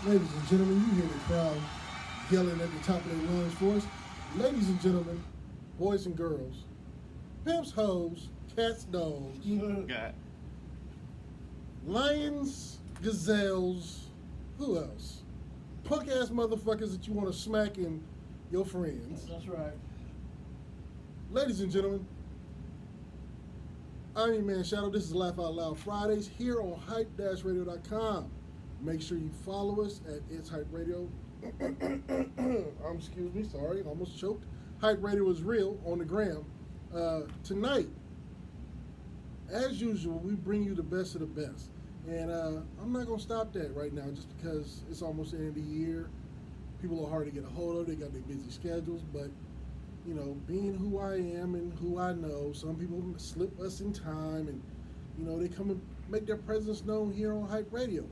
Ladies and gentlemen, you hear the crowd yelling at the top of their lungs for us. Ladies and gentlemen, boys and girls, pimps, hoes, cats, dogs, God. lions, gazelles, who else? Punk ass motherfuckers that you want to smack in your friends. That's right. Ladies and gentlemen, I'm your man Shadow. This is Laugh Out Loud Fridays here on hype-radio.com. Make sure you follow us at It's Hype Radio. Excuse me, sorry, almost choked. Hype Radio is real on the gram. Tonight, as usual, we bring you the best of the best. And I'm not going to stop that right now just because it's almost the end of the year. People are hard to get a hold of. They got their busy schedules. But, you know, being who I am and who I know, some people slip us in time and, you know, they come and make their presence known here on Hype Radio.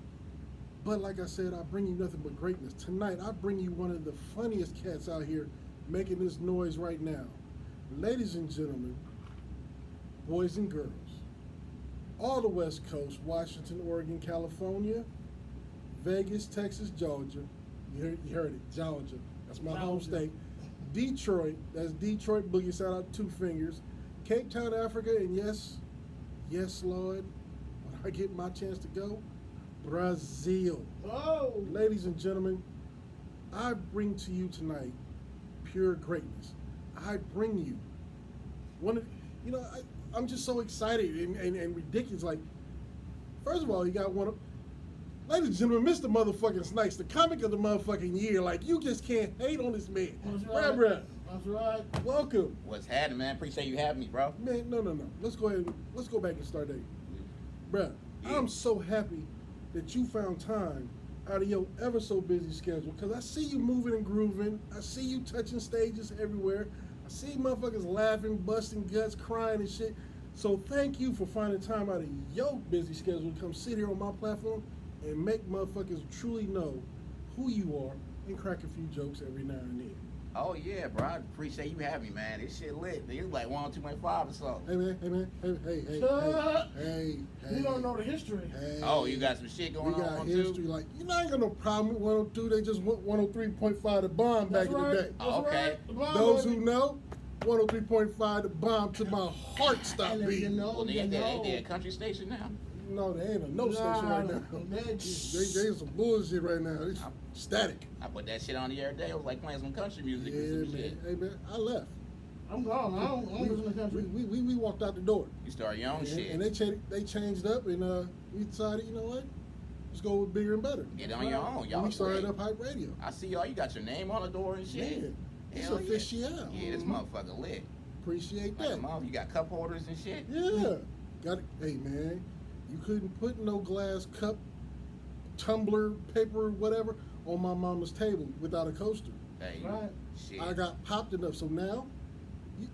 But like I said, I bring you nothing but greatness. Tonight, I bring you one of the funniest cats out here making this noise right now. Ladies and gentlemen, boys and girls, all the West Coast, Washington, Oregon, California, Vegas, Texas, Georgia. You heard it, Georgia. That's my home state. Detroit, that's Detroit Boogie, shout out Two Fingers. Cape Town, Africa, and yes, Lord, when I get my chance to go, Brazil. Oh. Ladies and gentlemen, I bring to you tonight pure greatness. I bring you one of, you know, I'm just so excited and ridiculous. Like, first of all, you got one of, ladies and gentlemen, Mr. Motherfucking Snipes, the comic of the motherfucking year. Like, you just can't hate on this man. That's right. Bruh. That's right. Welcome. What's happening, man? Appreciate you having me, bro. Man, no. Let's go ahead. Let's go back and start there. Bruh, Yeah. I'm so happy that you found time out of your ever so busy schedule, because I see you moving and grooving. I see you touching stages everywhere. I see motherfuckers laughing, busting guts, crying and shit. So thank you for finding time out of your busy schedule to come sit here on my platform and make motherfuckers truly know who you are and crack a few jokes every now and then. Oh, yeah, bro. I appreciate you having me, man. This shit lit. It's like 102.5 or so. Hey man, hey. You don't know the history. Hey. Oh, you got some shit going We got on, history. too? Like, you know, I ain't got no problem with 102. They just went 103.5 the bomb back That's in right. the day. That's Okay. right. The bomb, Those baby. who know, 103.5 the bomb to my heart stop And if you beating. know, Well, you they know. a country station now. No, they ain't a no station right now. They in some bullshit right now. It's static. I put that shit on the other day. It was like playing some country music Yeah, or some man. shit. Hey, man, I left. I'm gone. I don't listen to country. We walked out the door. You start your own shit. And they changed up, and we decided, you know what? Let's go with bigger and better. Get on your own. And Y'all we started lit. up Hype Radio. I see y'all. You got your name on the door and shit. Man, it's Hell yeah. official. Yeah, this motherfucker lit. Appreciate Like, that. mom, you got cup holders and shit. Yeah. Got it. Hey, man, you couldn't put no glass cup, tumbler, paper, whatever on my mama's table without a coaster. Hey, Right. shit. I got popped enough, so now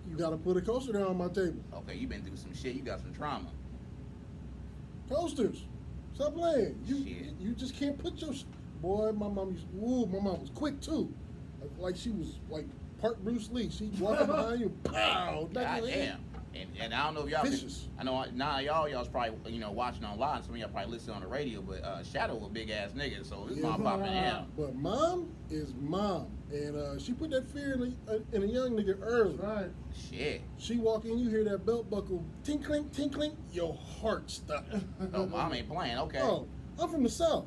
you got to put a coaster down on my table. Okay, you been through some shit. You got some trauma. Coasters. Stop playing. Shit. You just can't put your boy. My mom was quick too. Like she was like part Bruce Lee. She walking behind you, pow. God your head. damn. And I don't know if y'all Vicious. I know now y'all's probably watching online. Some of y'all probably listen on the radio, but Shadow a big ass nigga, so his Yeah. mom popping him. But mom is mom, and she put that fear in a young nigga early. That's right. Shit. She walk in, you hear that belt buckle tinkling, tinkling, your heart stop. Oh, mom ain't playing. Okay. Oh, I'm from the South.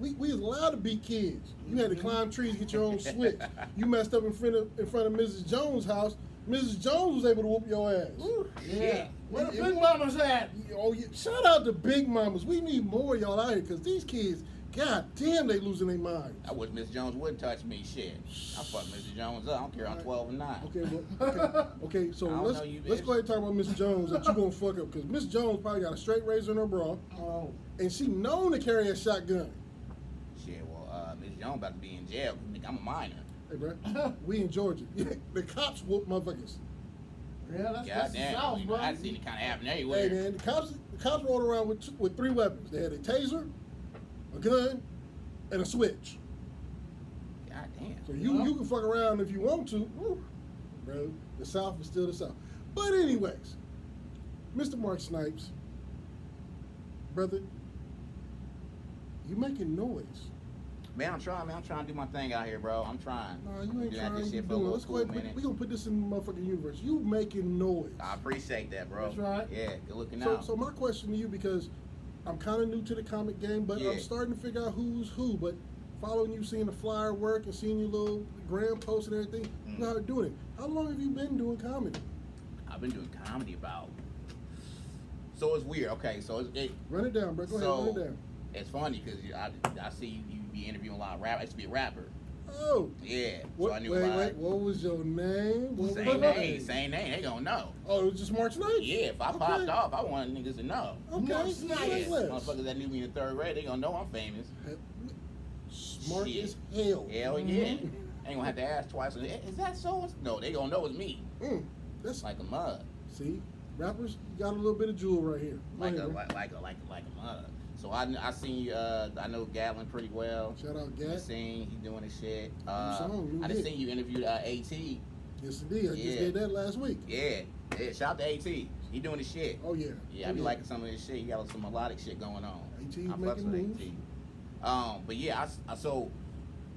We was allowed to be kids. You had to climb trees, get your own switch. You messed up in front of Mrs. Jones' house. Mrs. Jones was able to whoop your ass. Yeah. Shit. Where the big mamas at? Oh yeah! Shout out to Big Mamas. We need more of y'all out here because these kids, god damn, they losing their minds. I wish Miss Jones wouldn't touch me. Shit. I fuck Mr. Jones up. I don't care. I'm 12 and 9. Okay, well, okay. So I don't let's know you, let's bitch. go ahead and talk about Miss Jones that you gonna fuck up because Miss Jones probably got a straight razor in her bra Oh. and she known to carry a shotgun. Shit. Well, Miss Jones about to be in jail. I'm a minor. Hey, bro, we in Georgia. The cops whoop motherfuckers. Yeah, that's God the damn. South, bro. I seen it kind of happen Hey everywhere. man, the cops rode around with 3 weapons. They had a taser, a gun, and a switch. God damn. So you can fuck around if you want to, woo, bro. The South is still the South. But anyways, Mr. Mark Snipes, brother, you making noise. Man, I'm trying, man. I'm trying to do my thing out here, bro. I'm trying. Nah, you ain't Doing that trying. shit You for a doing. little Let's go cool ahead. minute. We gonna put this in the motherfucking universe. You making noise. I appreciate that, bro. That's right. Yeah, good looking So, out. so my question to you, because I'm kind of new to the comic game, but Yeah. I'm starting to figure out who's who. But following you, seeing the flyer work, and seeing your little gram post and everything, you know how to do it. How long have you been doing comedy? I've been doing comedy about. So it's weird. Okay, so it Run it down, bro. Go so ahead, run it down. it's funny because I see you be interviewing a lot of rap. I used to be a rapper. Oh, Yeah, what, so I knew wait, a lot. wait. What was your name? What was Same your name, same name. They gonna know. Oh, it was just March 9th? Yeah, if I popped off, I want niggas to know. Okay, March say 9th. Yeah, less. motherfuckers that knew me in the 3rd grade, they gonna know I'm famous. Smart Shit. as hell. Hell yeah. Ain't gonna have to ask twice. Is that so? No, they gonna know it's me. That's Like a mud. see, rappers got a little bit of jewel right here. Go Like ahead, a bro. like a mud. So I seen I know Gatlin pretty well. Shout out I Gas. seen he doing his shit. song, new I just hit. seen you interviewed AT. Yes, indeed. I just Yeah. did that last week. Yeah. Shout out to AT. He doing his shit. Oh yeah. Yeah, oh, I be liking some of his shit. He got some melodic shit going on. AT's I fucks making with moves. AT. But yeah, so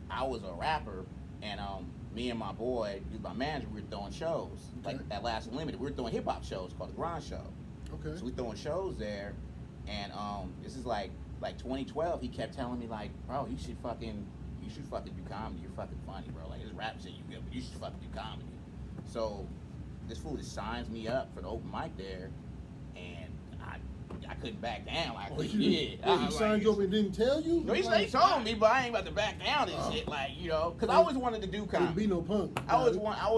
I was a rapper, and me and my boy, he was my manager, we were throwing shows. Like Okay. at Last Unlimited, we were throwing hip hop shows called the Grind Show. Okay. So we throwing shows there, and this is like 2012. He kept telling me like, bro, you should fucking do comedy. You're fucking funny, bro. Like this rap shit you get, but you should fucking do comedy. So this fool just signs me up for the open mic there, and I couldn't back down. Like, Oh, yeah, he I was signed like, you up and didn't tell you? no, he told me, but I ain't about to back down and shit. Like, because I always wanted to do Couldn't be comedy. no punk. I always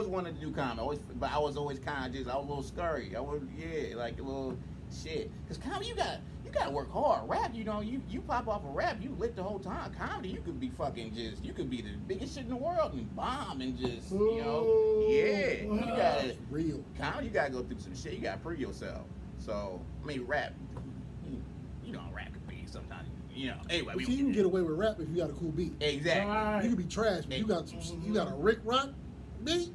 wanted to do comedy. But I was always kind of just, I was a little scurry. I was, like a little shit. Cause comedy, you gotta work hard. Rap, you pop off a rap, you lit the whole time. Comedy, you could be you could be the biggest shit in the world and bomb and just, you gotta. It's real. Comedy, you gotta go through some shit. You gotta prove yourself. So, I mean, rap, you know how rap could be sometimes. Anyway, See, you can get away with rap if you got a cool beat. Exactly. Right. You can be trash, but you got a Rick Rock beat.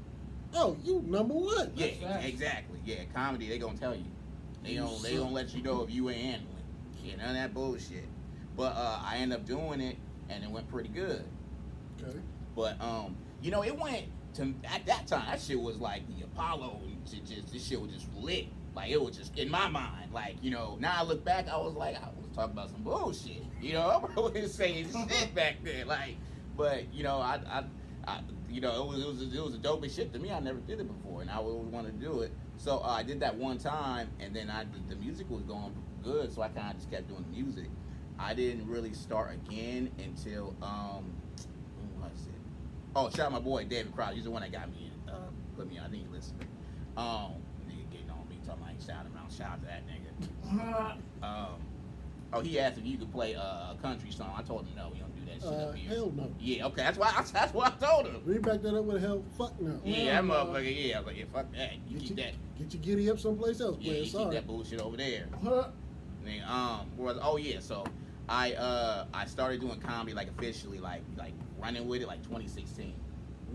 Oh, you number one. Yeah, facts. exactly. Yeah, comedy, they gonna tell you. They You gonna suck. let you know if you ain't handling. None of that bullshit. But I ended up doing it, and it went pretty good. Okay. But it went to at that time. That shit was like the Apollo. This shit was just lit. Like it was just in my mind. Like now I look back, I was like, I was talking about some bullshit. I was saying shit back then. Like, but I it was a dope as shit to me. I never did it before, and I always wanted to do it. So I did that one time, and then the music was going good, so I kind of just kept doing the music. I didn't really start again until when was it? Oh, shout out my boy David Crowder. He's the one that got me in, put me on. I think he listened. Nigga getting on me, talking like shout him out. Shout out to that nigga. He asked if you could play a country song. I told him no, we don't do that shit up here. Hell no. Yeah, okay, that's what I told him. Will you back that up with a hell? Fuck no. Yeah, that motherfucker. Yeah, I was like, yeah, fuck that. You keep that. Get your giddy up someplace else, Yeah, player. you keep Sorry. that bullshit over there. Huh? And then, so I started doing comedy like officially, like running with it like 2016.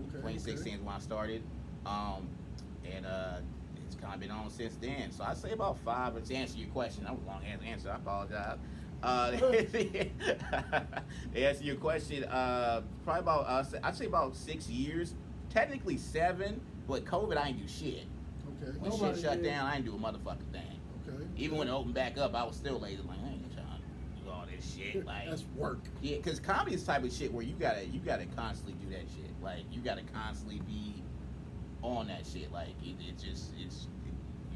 Okay, 2016 is when I started, and it's kind of been on since then. So I'd say about 5. Or to answer your question, that was a long answer. I apologize. To answer your question, probably about I'd say about 6 years, technically 7. But COVID, I ain't do shit. Okay. When Nobody shit shut did. down, I ain't do a motherfucking thing. Okay. Even when it opened back up, I was still lazy. Like, I ain't trying to do all this shit. Like, That's work. yeah, because comedy is the type of shit where you gotta constantly do that shit. Like, you gotta constantly be on that shit. Like, you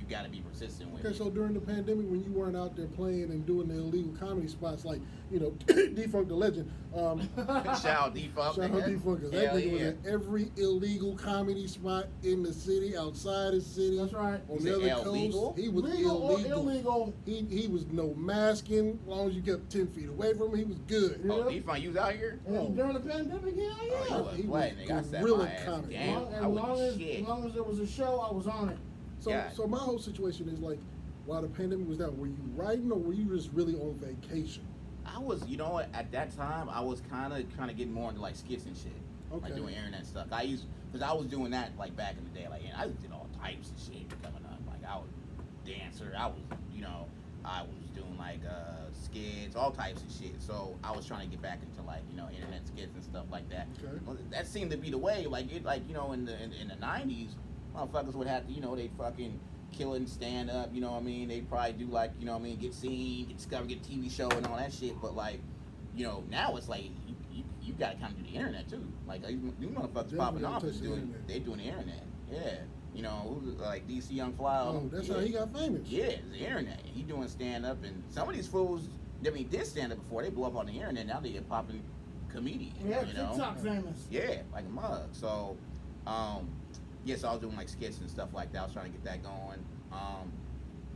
gotta be persistent with Okay, it. so during the pandemic, when you weren't out there playing and doing the illegal comedy spots, like Defunct the Legend, Shout out Defunct. shout out Defunct, because that Hell nigga was yeah. at every illegal comedy spot in the city, outside the city. That's right. On You the said other illegal? coast, he was Legal or illegal. illegal? He was no masking. As long as you kept 10 feet away from him, he was good. Yeah. Oh, Defunct, you was out here? And Oh. during the pandemic, Oh, yeah. you wasn't He playing, was nigga. I sat gorilla my ass comedy. down. Long- I as, long wouldn't as, shit. as long as there was a show, I was on it. So, Yeah. so my whole situation is like, while the pandemic was down, were you writing or were you just really on vacation? I was, at that time, I was kind of getting more into like skits and shit, like Okay. doing internet stuff. Because I was doing that like back in the day, like, and I did all types of shit coming up. Like I was dancer, I was, I was doing like skits, all types of shit. So I was trying to get back into like internet skits and stuff like that. Okay. Well, that seemed to be the way. Like in the '90s, motherfuckers would have to they'd fucking kill it and stand up. You know what I mean? They'd probably do like get seen, get discovered, get a TV show and all that shit. But like now it's like you gotta kind of do the internet too. Like these motherfuckers popping off is doing the internet. Yeah. Like DC Young Fly. Oh, that's how he got famous. Yeah, it's the internet. He doing stand up, and some of these fools, did stand up before. They blew up on the internet. Now they get popping comedians. Yeah, TikTok famous. Yeah, like a mug. So, so I was doing like skits and stuff like that. I was trying to get that going.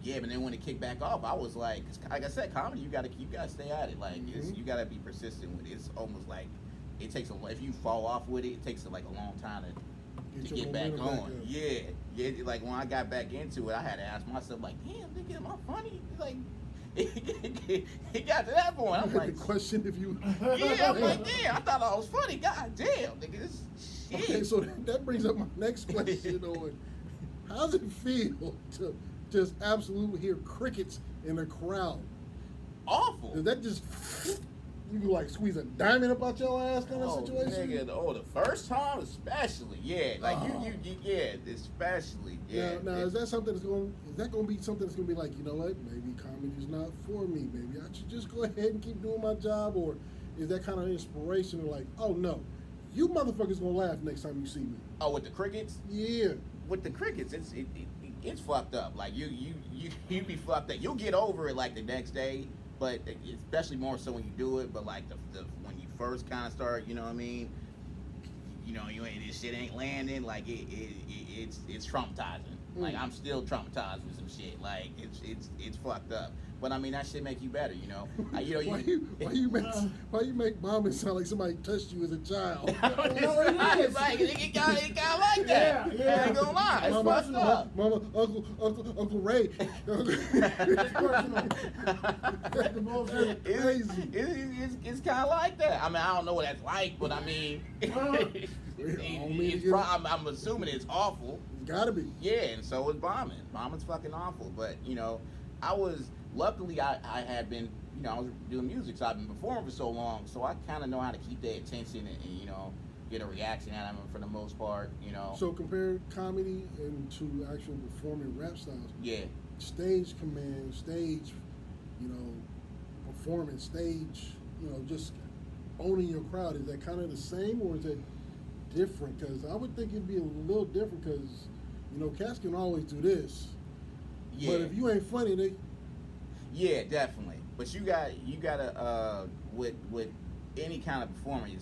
But then when it kicked back off, I was like, 'cause like I said, comedy, you gotta stay at it. Like you gotta be persistent with it. It's almost like it takes if you fall off with it, it takes like a long time to get back on. Yeah. Like when I got back into it, I had to ask myself, like, damn, nigga, am I funny? Like, it got to that point. I'm like, the question if you. Yeah, I'm like, damn, I thought I was funny. God damn, nigga, this shit. Okay, so that brings up my next question on how does it feel to just absolutely hear crickets in a crowd? Awful. Does that just you can like squeeze a diamond up out your ass kind of situation? Nigga, the first time especially, yeah. Like especially, yeah. Now is that something that's going to be something that's going to be like, you know what, maybe comedy's not for me, maybe I should just go ahead and keep doing my job, or is that kind of inspirational, like, oh no, you motherfuckers gonna laugh next time you see me? Oh, with the crickets? Yeah. With the crickets, it's fucked up. Like you be fucked up. You'll get over it like the next day. But especially more so when you do it. But like the when you first kind of start, you know what I mean? This shit ain't landing. Like it's traumatizing. Like I'm still traumatized with some shit. Like it's fucked up. But I mean that shit make you better. Why you make mama sound like somebody touched you as a child? It's like it got like that. Yeah. I ain't gonna lie. It's fucked up. Mama, Uncle Ray. It's kind of like that. I mean, I don't know what that's like, but I mean, I'm assuming it's awful. It's gotta be. Yeah, and so is bombing. Bombing's fucking awful. But luckily I had been, I was doing music, so I've been performing for so long, so I kind of know how to keep their attention and get a reaction out of them for the most part. So compare comedy and to actual performing rap styles. Yeah. Stage command, stage, performance, stage, just owning your crowd. Is that kind of the same, or is it different? Because I would think it'd be a little different because, cats can always do this. Yeah. But if you ain't funny, they. Yeah, definitely. But you gotta with any kind of performer, you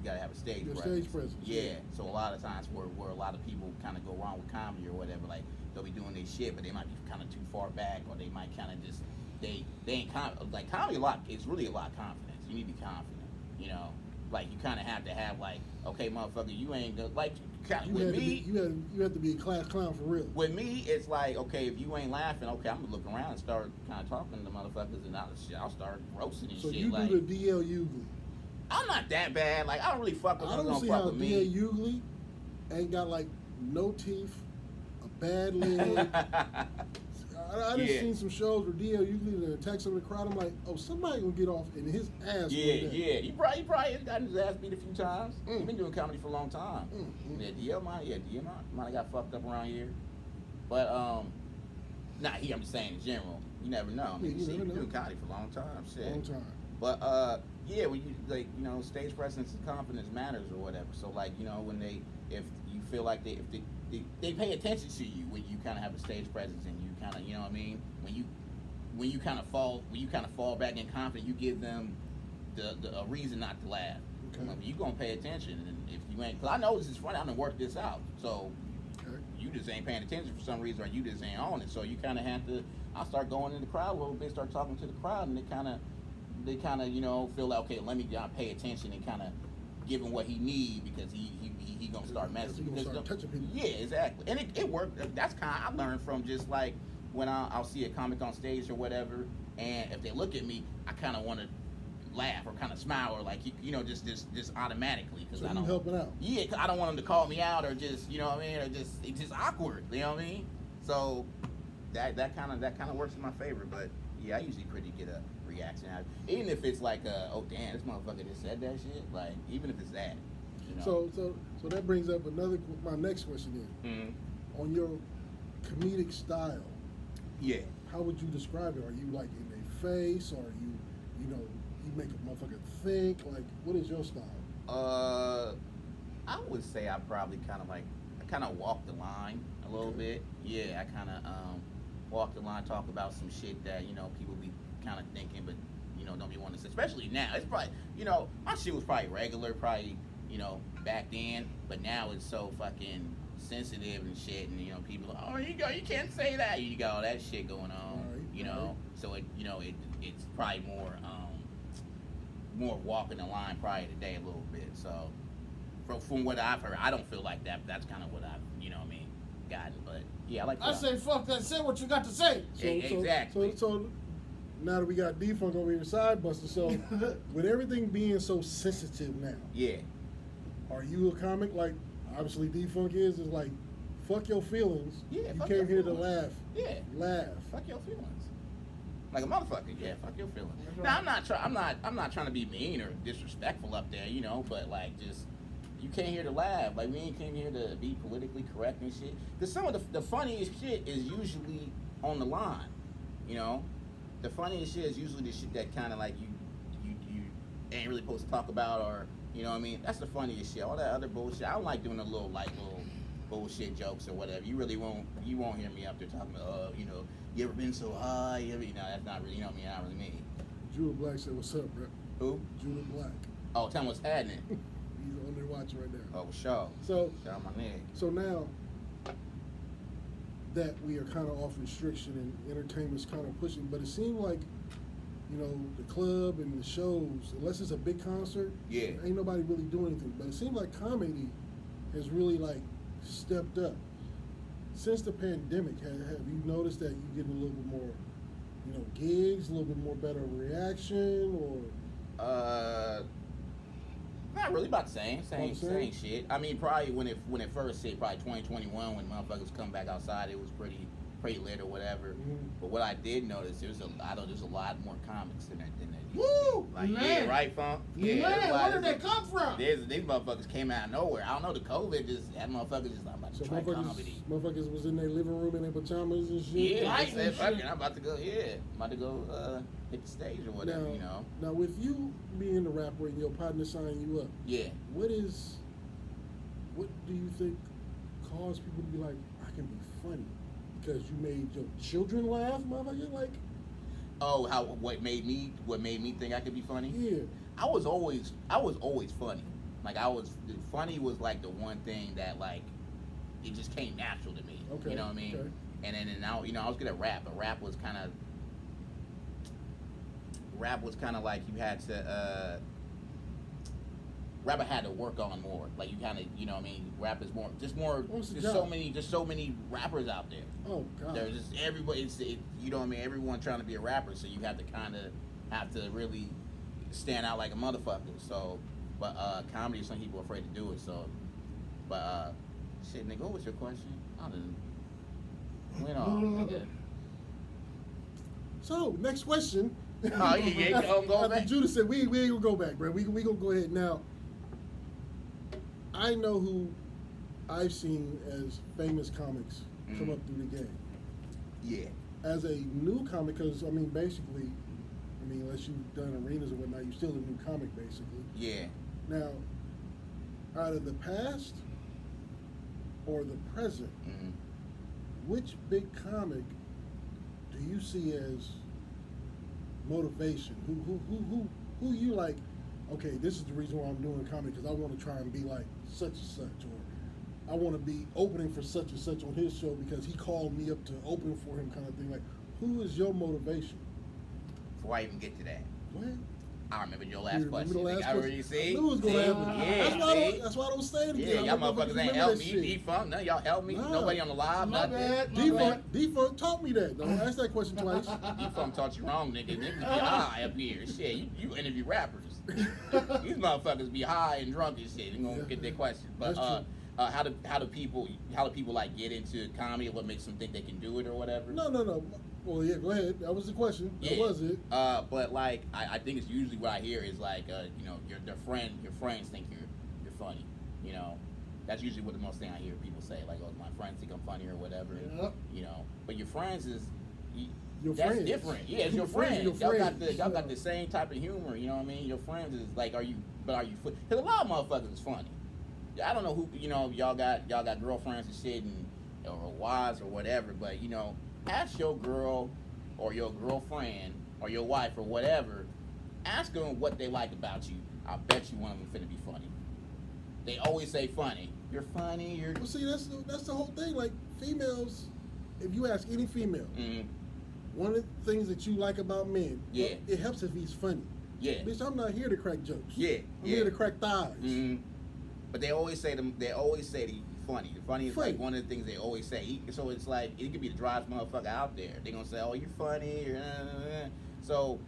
gotta have a stage presence. Stage presence. Yeah. So a lot of times where a lot of people kind of go wrong with comedy or whatever, like they'll be doing their shit, but they might be kind of too far back, or they might kind of just they ain't like comedy a lot. It's really a lot of confidence. You need to be confident. Like you kind of have to have like, okay, motherfucker, you ain't gonna like. With me, you have to be a class clown for real. With me, it's like, okay, if you ain't laughing, okay, I'm gonna look around and start kind of talking to motherfuckers, and I'll start roasting and so shit. So you like, do the DL Hughley. I'm not that bad. Like I don't really fuck with. I don't see how DL Hughley ain't got like no teeth, a bad leg. I just seen some shows where DL Hughley attack some of the crowd. I'm like, oh, somebody gonna get off in his ass. Yeah. He probably has gotten his ass beat a few times. He's been doing comedy for a long time. DL might have got fucked up around here. But I'm just saying in general. You never know. I mean, he's been doing comedy for a long time. Shit. Long time. But when you stage presence and confidence matters or whatever. So like, when if you feel like they pay attention to you when you kind of have a stage presence and you kind of, you know what I mean? When you kind of fall back in confidence, you give them a reason not to laugh. Okay. You gonna pay attention, and if you ain't, cause I know this is funny, I'm gonna work this out. So you just ain't paying attention for some reason, or you just ain't on it. So you kind of have to. I start going in the crowd a little bit, start talking to the crowd, and they kind of feel like, okay, let me pay attention and kind of give him what he need, because he gonna start messing. He gonna start touching people. Yeah, exactly. And it worked. That's kind of, I learned from just like when I'll see a comic on stage or whatever, and if they look at me, I kind of want to laugh or kind of smile, or like just automatically, because I don't helping out. Yeah, cause I don't want them to call me out, or just or just it's just awkward. You know what I mean? So that kind of works in my favor. But Yeah, I usually pretty get a reaction out. Even if it's like, oh damn, this motherfucker just said that shit. Like, even if it's that, you know. So that brings up my next question is, on your comedic style, Yeah. how would you describe it? Are you like in their face, or are you know, you make a motherfucker think? Like, what is your style? I would say I probably kind of walk the line a little bit. Yeah, I kind of walk the line, talk about some shit that, you know, people be kind of thinking, but, you know, don't be wanting to say. Especially now, it's probably, you know, my shit was probably regular, probably, you know, back then, but now it's so fucking sensitive and shit, and, you know, people are, oh, you can't say that. You got all that shit going on, you know. So it, you know, it's probably more walking the line probably today a little bit. So from what I've heard, I don't feel like that. That's kind of what I've, you know what I mean, gotten. But yeah, I like. I say fuck that. Say what you got to say. Exactly. So now that we got D-Funk over here side buster, so with everything being so sensitive now, Yeah. are you a comic like obviously D-Funk is like fuck your feelings? Yeah, you fuck came your here to feelings. laugh. Yeah. Laugh. Fuck your feelings. Like a motherfucker. Yeah, fuck your feelings. That's Now right. I'm not trying to be mean or disrespectful up there, you know, but like just you came here to laugh. Like we ain't came here to be politically correct and shit. Cause some of the funniest shit is usually on the line. You know? The funniest shit is usually the shit that kinda like you ain't really supposed to talk about, or you know what I mean? That's the funniest shit. All that other bullshit. I don't like doing the little bullshit jokes or whatever. You won't hear me up there talking about, you know, you ever been so high? You know, that's not really, you know what I mean? Not really me. Judah Black said, "What's up, bro?" Who? Judah Black. Oh, tell me what's happening. He's on there watching right now. Oh, for sure. So Shout out my nigga. So now that we are kind of off restriction and entertainment's kind of pushing, but it seemed like, you know, the club and the shows, unless it's a big concert, Yeah. ain't nobody really doing anything. But it seems like comedy has really like stepped up. Since the pandemic, have you noticed that you're getting a little bit more, you know, gigs, a little bit more better reaction, or? Not really about the same About the same? shit. I mean, probably when it first hit, probably 2021, when motherfuckers come back outside, it was pretty lit or whatever. But what I did notice, there's a lot more comics than there used to Woo! be. Like, Man. yeah, right, Funk? Yeah, Man, where did they come from? These motherfuckers came out of nowhere. I don't know, the COVID that motherfuckers just, I'm about to So try comedy. motherfuckers was in their living room in their pajamas and shit. Yeah, Right they said, and fuck shit. it, I'm about to go hit the stage or whatever, you know? Now, with you being the rapper and your partner signing you up, Yeah. what do you think caused people to be like, I can be funny? Because you made your children laugh, motherfucker? Like, Oh, what made me think I could be funny? yeah. I was always funny. Like funny was like the one thing that like it just came natural to me. Okay, You know what I mean? okay. And then now, you know, I was good at rap, but rap was kind of like you had to rapper had to work on more. Like you kind of, you know what I mean? Rap is more What's the there's job? so many rappers out there. Oh, God. There's just everybody. You know what I mean? Everyone trying to be a rapper, so you have to really stand out like a motherfucker. So, but comedy, some people are afraid to do it. So, but shit, nigga, what was your question? I didn't. Went off. Yeah. So, next question. Oh, yeah, go After back. Judah said, we ain't gonna go back, bro. We gonna go ahead now. I know who I've seen as famous comics come up through the game. Yeah. As a new comic, because, I mean, basically, unless you've done arenas or whatnot, you're still a new comic, basically. Yeah. Now, out of the past or the present, Mm-hmm. which big comic do you see as motivation? Who you like? Okay, this is the reason why I'm doing comedy, because I want to try and be like such and such, or I want to be opening for such and such on his show because he called me up to open for him, kind of thing. Like, who is your motivation? Before I even get to that, What? I remember your You last remember question. the last Nigga. I already question? see. I knew it was gonna See? happen. Yeah. That's why I don't say it again. Yeah, I y'all want motherfuckers ain't remember help that me. shit. Defunk, none of y'all help me. Nah. Nobody on the live, My nothing. bad, my bad. Defunct taught me that. Don't ask that question twice. Defunk taught you wrong, nigga. Niggas be high up here. Shit, you interview rappers. These motherfuckers be high and drunk and shit. They gonna get their questions. But That's true. How do people like get into comedy? What makes them think they can do it or whatever? No. Well, yeah, go ahead. That was the question. That Yeah. was it. But like I think it's usually what I hear is like your friends think you're funny. You know, that's usually what the most thing I hear people say, like, oh, my friends think I'm funny or whatever. Yep. You know, but your friends is Your that's friends. different. Yeah, it's your friends, friends. your Y'all friends. got the same type of humor. You know what I mean? Your friends is like, are you? Because a lot of motherfuckers is funny. I don't know who, y'all got girlfriends and shit or wives or whatever, but ask your girl or your girlfriend or your wife or whatever, ask them what they like about you. I bet you one of them finna be funny. They always say funny. You're funny. Well, see, that's the whole thing. Like, females, if you ask any female, one of the things that you like about men, Yeah. it helps if he's funny. Yeah. Bitch, I'm not here to crack jokes. Yeah. I'm here to crack thighs. But they always say that he's funny. The funny is like Funny. one of the things they always say. So it's like it could be the driest motherfucker out there. They're gonna say, "Oh, you're funny." So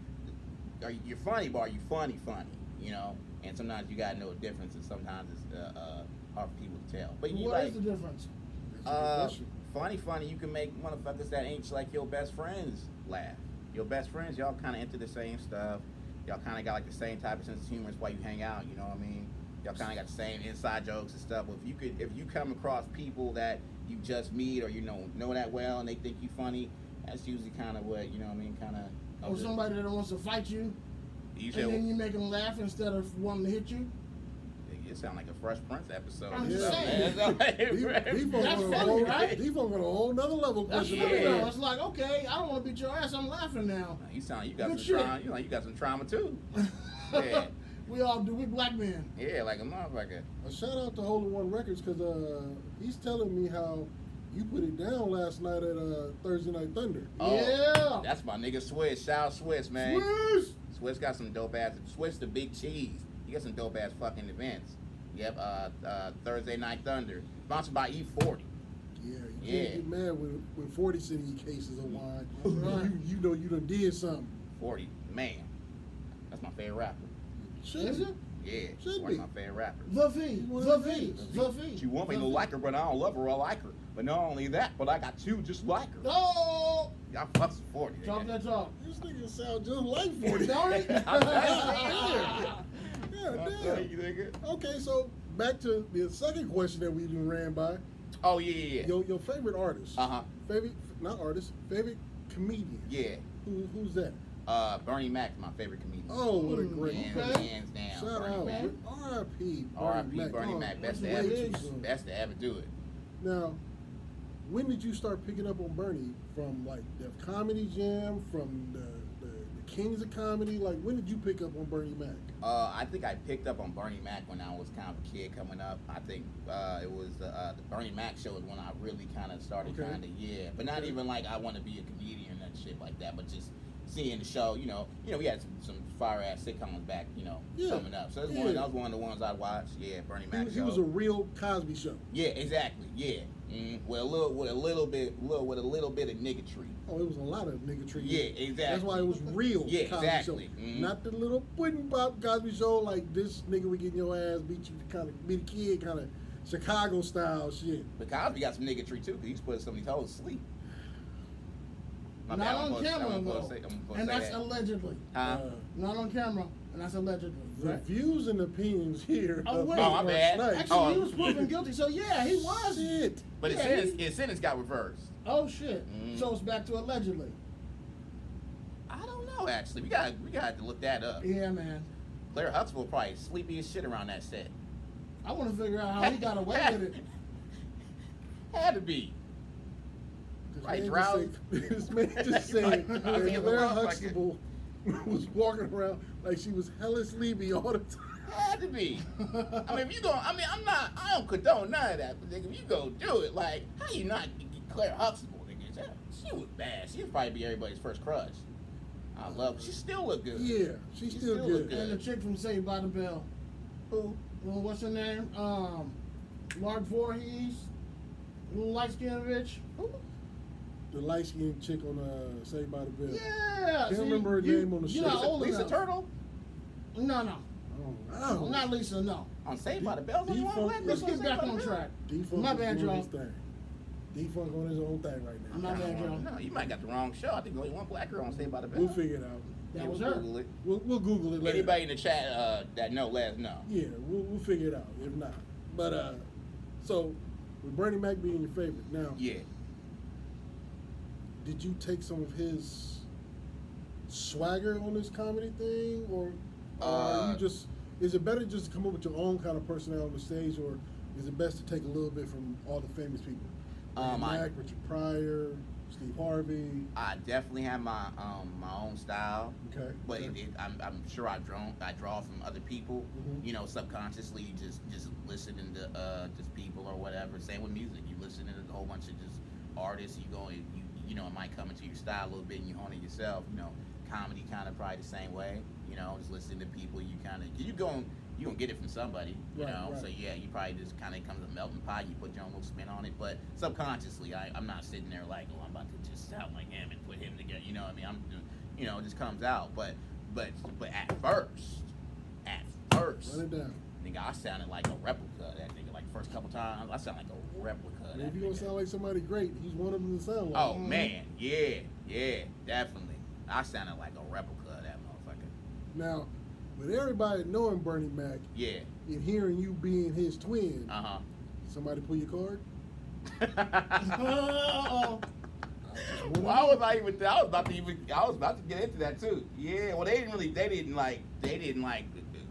you're funny, but are you funny? And sometimes you gotta know the difference, and sometimes it's hard for people to tell. But you What is the difference? That's a good question. funny. You can make motherfuckers that ain't like your best friends laugh. Your best friends, y'all kind of into the same stuff. Y'all kind of got like the same type of sense of humor. That's why you hang out. You know what I mean? Y'all kind of got the same inside jokes and stuff. But if you come across people that you just meet or know that well and they think you funny, that's usually kind of what kind of. Or somebody that wants to fight you, You and then you make them laugh instead of wanting to hit you. It sound like a Fresh Prince episode. I'm or just something. saying. He That's funny, right? He on a whole nother level That's question. funny Yeah. though. It's like, okay, I don't want to beat your ass. I'm laughing now. You sound like you got Good some shit. trauma. You got some trauma too. Yeah. We all do. We black men. Yeah, like a motherfucker. A shout out to Hole in One Records because he's telling me how you put it down last night at Thursday Night Thunder. Oh, Yeah. That's my nigga Swiss. Shout out Swiss, man. Swiss. Swiss got some dope ass. Swiss the Big Cheese. He got some dope ass fucking events. Yep. Thursday Night Thunder. Sponsored by E40. Yeah, you Yeah. can't get mad when 40 sent you cases of wine. Right. You know you done did something. 40, man. That's my favorite rapper. Should Is be. it? Yeah, Should one of be. my favorite rappers. The V. One The of the V. V's. The V. She want me The to V. like her, but I don't love her. I like her. But not only that, but I got two just like her. Oh, Y'all fucks with 40. talk nigga. that talk. This nigga sound just like 40. Don't it? I'm telling Yeah, I'm damn. telling you, nigga. Okay, so back to the second question that we even ran by. Oh, yeah. Your favorite artist. Uh-huh. Favorite comedian. Yeah. Who's that? Bernie Mac's my favorite comedian. Oh, what a great Hands down. shout Bernie out. Mac. R.I.P. R.I.P. Bernie Mac. Best to way ever too soon. Best to ever do it. Now, when did you start picking up on Bernie? From like the Comedy Jam, from the Kings of Comedy? Like, when did you pick up on Bernie Mac? I think I picked up on Bernie Mac when I was kind of a kid coming up. I think it was the Bernie Mac show is when I really kind of started Okay. but not Okay. even like I want to be a comedian and shit like that, but just seeing the show, we had some fire ass sitcoms back, Yeah. coming up. So that Yeah. was one of the ones I'd watch. Yeah, Bernie Mac He show. was a real Cosby show. Yeah, exactly. Yeah, with a little bit of niggatry. Oh, it was a lot of nigga treat. Yeah, exactly. That's why it was real Yeah, Cosby exactly. show. Mhm. Not the little pudding pop Cosby show like this nigga we getting your ass, beat you kind of be the kid kind of Chicago style shit. But Cosby got some niggatry too, because he's put some of these hoes to sleep. My Not bad, on I'm gonna camera, I'm though. gonna say And that's that. allegedly. Huh? Not on camera, and that's allegedly. The Right? views and opinions here. Oh, of wait. Mr. Oh, my bad. Snipes. Actually, Oh. he was proven guilty, so yeah, he was. Shit. But Yeah, his sentence got reversed. Oh shit! Mhm. So it's back to allegedly. I don't know actually. We got to look that up. Yeah, man. Claire Huxtable probably sleepy as shit around that set. I want to figure out how he got away with it. Had to be. Right, This man just said that I mean, Claire motherfucker. Huxtable was walking around like she was hella sleepy all the time. Had to be. I mean, if you go, I don't condone none of that. But nigga, if you go do it, like, how you not get Claire Huxtable, nigga? She was bad. She would probably be everybody's first crush. I love her. She still look good. Yeah, she's still still good. look good. And the chick from Saved by the Bell. Who? Well, what's her name? Lark Voorhees. Little light skinned bitch. Who? The light skinned chick on Saved by the Bell. Yeah. Can't remember her name on the you're show. not old Lisa enough. Turtle? No. Oh, Not Lisa, no. On Saved by the Bell? Defunk- Let's get back on track. Defunk My is bad, doing y'all. his thing. Defunk on his own thing right now. I'm not bad, y'all. No, you might got the wrong show. I think only one black girl on Saved by the Bell. We'll figure it out. That Yeah, was we'll her. Google it. We'll Google it later. Anybody in the chat that know, let us know. Yeah, we'll figure it out. If not, but so with Bernie Mac being your favorite now, Yeah. did you take some of his swagger on this comedy thing, or are you just? Is it better just to come up with your own kind of personality on the stage, or is it best to take a little bit from all the famous people? Bernie Mac, Richard Pryor, Steve Harvey. I definitely have my own style. Okay. But okay. I'm sure I draw from other people. Mhm. You know, subconsciously, you just listening to just people or whatever. Same with music, you listen to a whole bunch of just artists. You know, it might come into your style a little bit, and you hone it yourself. You know, comedy kind of probably the same way. You know, just listening to people, you kind of you gonna get it from somebody. You Right, know, right. so yeah, you probably just kind of comes a melting pot. You put your own little spin on it, but subconsciously, I'm not sitting there like, oh, I'm about to just sound like him and put him together. You know what I mean? You know, it just comes out. But at first, Run it down. nigga, I sounded like a replica of that nigga. Like first couple times, I sound like a replica of And that if you gonna nigga. sound like somebody great, he's one of them to sound like. Oh man, yeah, definitely. I sounded like a replica of that motherfucker. Now, with everybody knowing Bernie Mac Yeah. and hearing you being his twin, Uh somebody pull your card? huh. Uh-oh. Well, I was about to get into that too. Yeah. Well, they didn't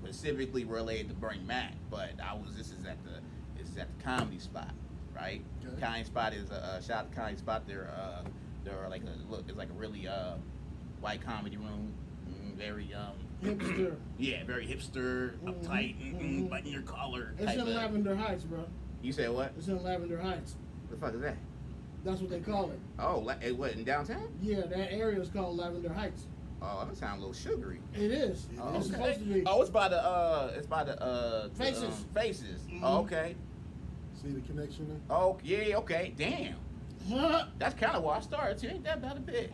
specifically relate to Bernie Mac, but this is at the Comedy Spot, right? Okay. Comedy Spot is shout out to Comedy Spot. They're like it's like a really white comedy room, very Hipster. yeah, very hipster, uptight, button your collar. It's type in of- Lavender Heights, bro. You said what? It's in Lavender Heights. What the fuck is that? That's what they call it. Oh, what in downtown? Yeah, that area is called Lavender Heights. Oh, that sounds a little sugary. It is. Oh, It's okay. supposed to be. Oh, it's by the Faces. Faces. Mhm. Oh, okay. See the connection there? Oh, yeah, okay. Damn. That's kind of where I started too. Ain't that bad a bit?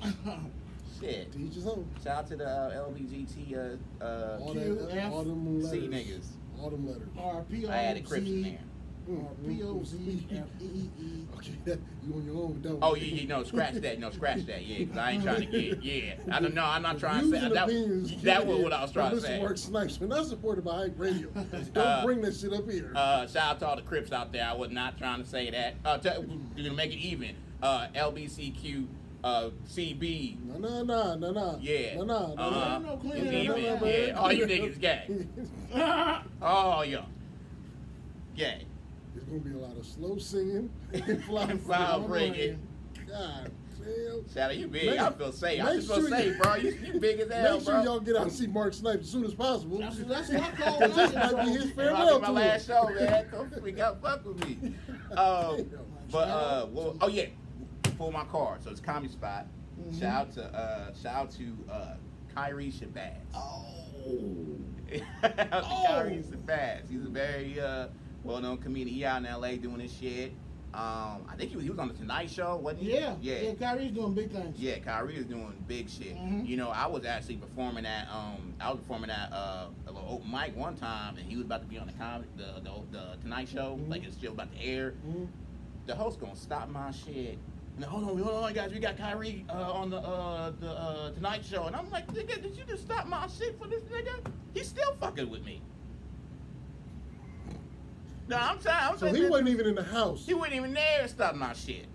Shit. To each his own. Shout out to the LBGT All QF. all them letters. C niggas. All them letters. I added Crips in there. R-P-O-Z-F-E-E. Okay, you on your own with that one. Oh yeah, no, scratch that. No, scratch that. Yeah, because I ain't trying to get. Yeah, I don't know. I'm not trying to Views say and that. opinions That was given what I was trying to by Mr. say. Mark Snipes. We're not supported by Hype Radio. Don't bring that shit up here. Shout out to all the Crips out there. I was not trying to say that. You're gonna make it even. LBCQ, CB. No. Yeah. No. Uh-huh. No, clean It's it up, even. man. Yeah. All you niggas gay. Oh yeah. Gay. There's gonna be a lot of slow singing and fly Foul free. breaking. God damn. Shout out, you big. Make- I feel safe. I make just feel sure safe, you- bro. You big as hell, Make sure bro. y'all get out and see Mark Snipes as soon as possible. That's what I call Because this it. might be his It might farewell be my tour. last show, man. Don't freak out, fuck with me. Oh yeah, pull my card. So it's Comedy Spot. Mhm. Shout out to Kyrie Shabazz. Oh. Kyrie Shabazz. He's a very well-known comedian. He out in LA doing his shit. I think he was on the Tonight Show, wasn't he? Yeah, Kyrie's doing big things. Yeah, Kyrie is doing big shit. Mhm. You know, I was actually performing at a little open mic one time, and he was about to be on the Tonight Show, Mhm. like his show about to air. Mhm. The host gonna stop my shit. And hold on, guys, we got Kyrie on the Tonight Show, and I'm like, nigga, did you just stop my shit for this nigga? He's still fucking with me. No, I'm So saying he that- wasn't even in the house. he wasn't even there to stop my shit.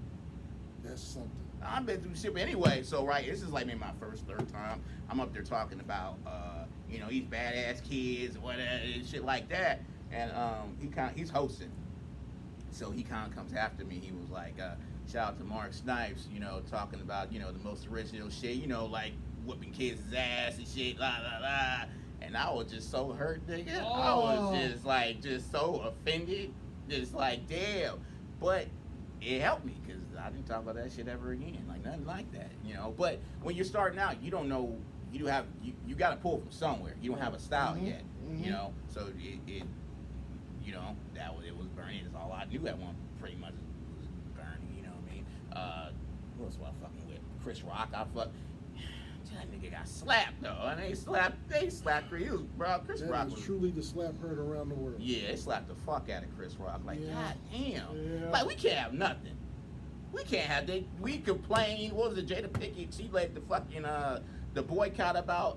That's something. I've been through shit, but anyway. So right, this is like maybe my third time. I'm up there talking about, these badass kids, whatever, and shit like that. And he's hosting, so he kind of comes after me. He was like, shout out to Mark Snipes, talking about the most original shit, like whooping kids' ass and shit, la la la. And I was just so hurt, nigga. I was just so offended, just like damn. But it helped me because I didn't talk about that shit ever again, like nothing like that, But when you're starting out, you don't know. You got to pull from somewhere. You don't have a style Mhm. yet, Mhm. So it it was Bernie. That's all I knew at one pretty much was Bernie. You know what I mean? Who else was I fucking with? Chris Rock. I fuck. That nigga got slapped though. And they slapped Chris. He was, bro. Chris Rock That was is truly the slap heard around the world. Yeah, they slapped the fuck out of Chris Rock. Like, Yeah. god damn. Yeah. Like, we can't have nothing. We can't have that. We complain. What was it, Jada Pinkett? She led the fucking the boycott about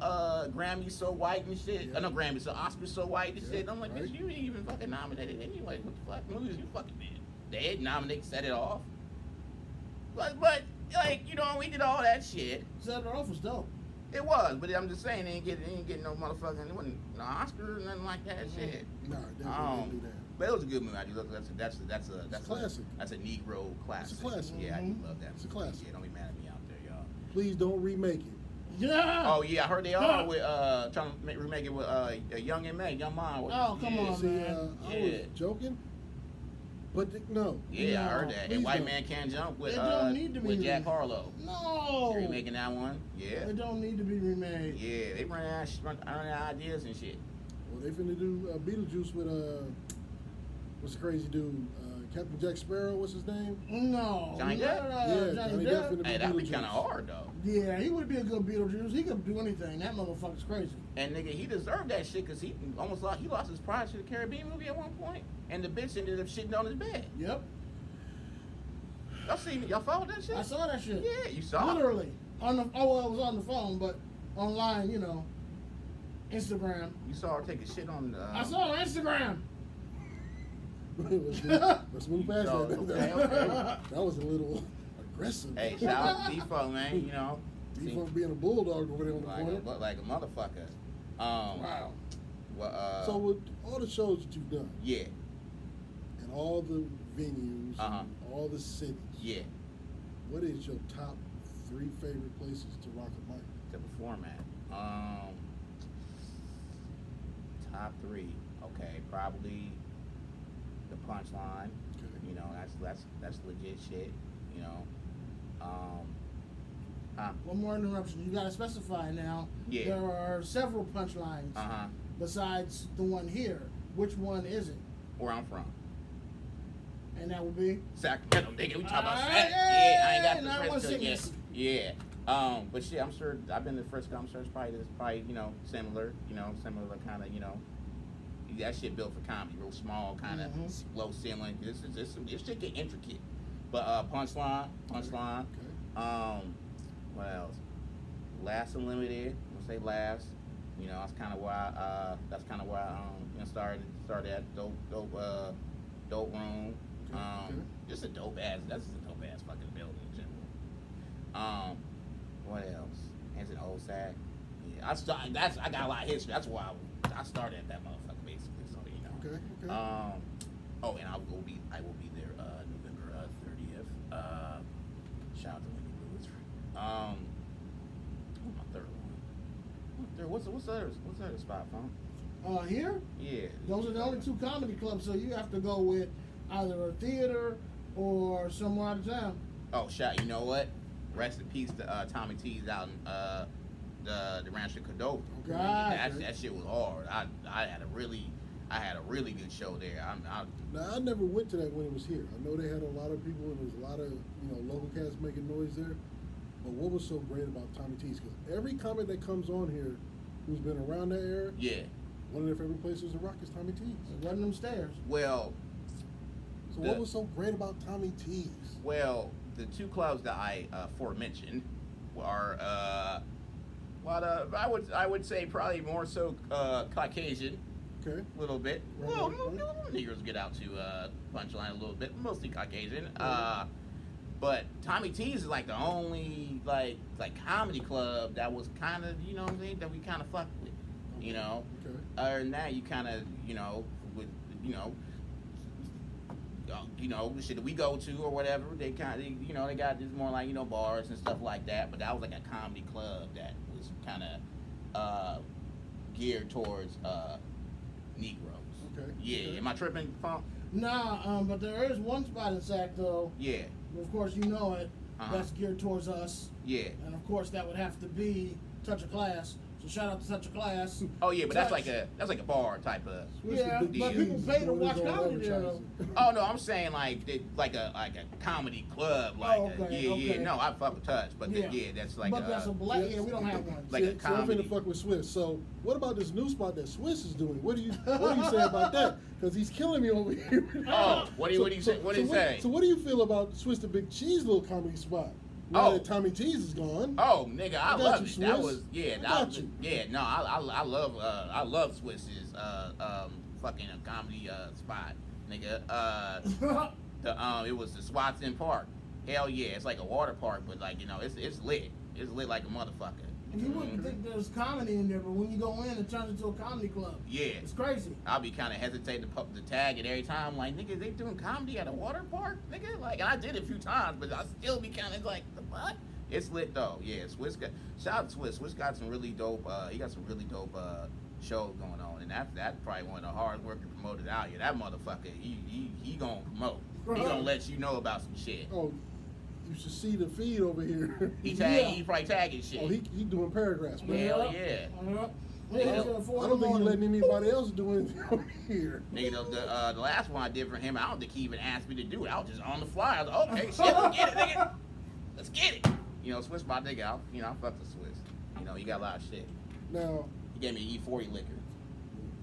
Grammy so white and shit. Yeah. No, Grammy so Oscar so white and Yeah, shit. I'm like, right. bitch, you ain't even fucking nominated anyway. What the fuck movies you fucking did? They didn't nominate, set it off. But like, you know, we did all that shit. Set it off was dope. It was, but I'm just saying, they ain't getting no motherfucking, it wasn't no Oscar or nothing like that shit. Nah, definitely didn't do that. But it was a good movie. I do love that's a classic. That's a Negro classic. It's a classic. Yeah, I do love that. It's a movie. classic. Yeah, don't be mad at me out there, y'all. Please don't remake it. Yeah. Oh yeah, I heard they are with trying to remake it with Young and May, Young Mine. Oh, come on, See, man. I was joking, but no. Yeah, I heard No, that. please And White don't. Man Can't Jump with It don't need to be with Jack remade. Harlow. No. They're remaking that one. Yeah. It don't need to be remade. Yeah, they run out of ideas and shit. Well, they finna do Beetlejuice with what's the crazy dude? Captain Jack Sparrow. What's his name? No. Johnny Depp? Yeah, Johnny Johnny Depp. Depp finna Hey, that'd be Beetlejuice. kind of hard though. Yeah, he would be a good Beetlejuice. He could do anything. That motherfucker's crazy. And nigga, he deserved that shit because he lost his Pirates of the Caribbean movie at one point, and the bitch ended up shitting on his bed. Yep. Y'all followed that shit? I saw that shit. Yeah, you saw it. Literally. On the well, it was on the phone, but online, you know, Instagram. You saw her take a shit on. I saw it on Instagram. Let's move past So, that. okay. That was a little aggressive. Hey, shout out to Defo, man. You know, Defo being a bulldog over there on the corner. like a motherfucker. Wow. Well, So with all the shows that you've done, yeah, and all the venues, Uh-huh. and all the cities, yeah, what is your top 3 favorite places to rock a mic? to perform at. Top 3. Okay, probably the Punchline. Okay. You know, that's legit shit. You know, One more interruption. You gotta specify now. Yeah. There are several punchlines uh-huh. besides the one here. Which one is it? Where I'm from, And that would be. Sacramento. Nigga, we talking about Alright, Sac. Yeah, I ain't got not the one first yet. sickness. Yeah. But shit, I'm sure I've been to Frisco. I'm sure it's probably you know similar. You know, similar kind of you know. That shit built for comedy, real small, kind of low ceiling. This shit get intricate. But Punchline. Okay. What else? Laughs Unlimited. I'm gonna say Laughs. You know, that's kind of why you know started at dope room. Okay. That's just a dope ass fucking building in general. What else? It's an old sack. Yeah, I got a lot of history. That's why I started at that motherfucker basically. So you know. Okay. Oh, and I will be there November 30th. Shout out to Wendy Lewis. What's my third one? What's the other spot, Funk? Here? Yeah. Those are the only 2 comedy clubs, so you have to go with either a theater or somewhere out of town. Oh, you know what? Rest in peace to Tommy T's out in the Rancho Cordova. Okay. That shit was hard. I had a really good show there. Now I never went to that when it was here. I know they had a lot of people and there was a lot of local cats making noise there. But what was so great about Tommy T's? Because every comic that comes on here who's been around that era, Yeah. one of their favorite places to rock is Tommy T's. It wasn't them stairs. Well, So what was so great about Tommy T's? Well, the 2 clubs that I aforementioned are I would say probably more so Caucasian, Okay. a little bit. Right, Well, right. Negroes get out to Punchline a little bit, mostly Caucasian. But Tommy T's is like the only like comedy club that was kind of what I'm saying, that we kind of fucked with, you know. Okay. Other than that, you kind of with the shit that we go to or whatever, they kind of they got just more like bars and stuff like that. But that was like a comedy club that was kind of geared towards Negroes. Okay. Yeah. Okay. Am I tripping, Funk? Nah, but there is one spot in Sac though. Yeah. Of course, you know it. Uh-huh. That's geared towards us. Yeah. And of course, that would have to be Touch of Class. So shout out to Such a Class. Oh yeah, but that's like a bar type of. Swiss Yeah, the big but cheese, people pay to doing watch his own comedy there, advertising. Oh no, I'm saying like a comedy club, like okay, yeah. No, I fuck with Touch, but that's like but that's a black. Yeah, we don't have one. like a See, I'm comedy. finna fuck with Swiss. So, what about this new spot that Swiss is doing? What do you say about that? Because he's killing me over here. Oh, what do you say? So, what do you feel about Swiss the Big Cheese little comedy spot? Now that Tommy T's is gone. Oh, nigga, I love you, it. Swiss. That was No, I love Swiss's fucking comedy spot, nigga. It was the Swatson Park. Hell yeah, it's like a water park, but like it's lit. It's lit like a motherfucker. And you wouldn't think there's comedy in there, but when you go in, it turns into a comedy club. Yeah, it's crazy. I'll be kind of hesitating to tag it every time. Like, nigga, they doing comedy at a water park, nigga. Like, and I did it a few times, but I still be kind of like, the fuck? It's lit though. Yeah, Swiss got shout out to Swiss. Swiss got some really dope. He got some really dope shows going on, and that's probably one of the hardest working promoters out here. That motherfucker, he gonna promote. He gonna let you know about some shit. Oh, you should see the feed over here. He probably tagging shit. Oh, he doing paragraphs. Man. Hell yeah. I don't think he's letting anybody else do anything over here. Nigga, the last one I did for him, I don't think he even asked me to do it. I was just on the fly. I was like, okay, shit, let's get it, nigga. Let's get it. Swiss my nigga. I fuck with Swiss. He got a lot of shit. Now, he gave me E40 liquor.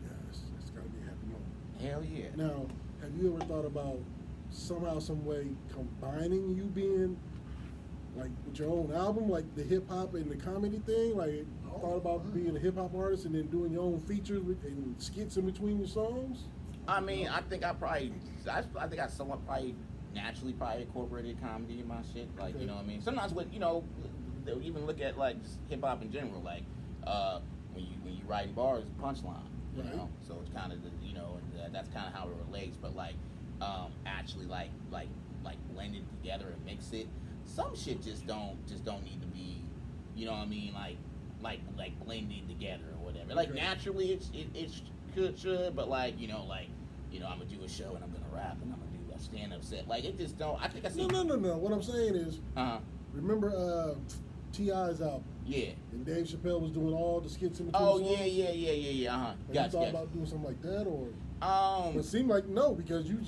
Yeah, it's gotta be a happy moment. Hell yeah. Now, have you ever thought about somehow, some way combining you being like with your own album, like the hip hop and the comedy thing? Like, thought about being a hip hop artist and then doing your own features and skits in between your songs? I mean, I think I somewhat probably naturally incorporated comedy in my shit. Like, okay. You know what I mean? Sometimes with they'll even look at like hip hop in general, like when you writing bars, punchline. You Right. know, so it's kind of that's kind of how it relates. But like actually like blend it together and mix it. Some shit just don't need to be, you know what I mean? Like blended together or whatever. Like naturally it should, but like I'm gonna do a show and I'm gonna rap and I'm gonna do a stand-up set. Like it just don't. I think I see. No. What I'm saying is, remember T.I.'s album? Yeah. And Dave Chappelle was doing all the skits in between. Oh songs? yeah. Have you thought about doing something like that, or? It seemed like no, because you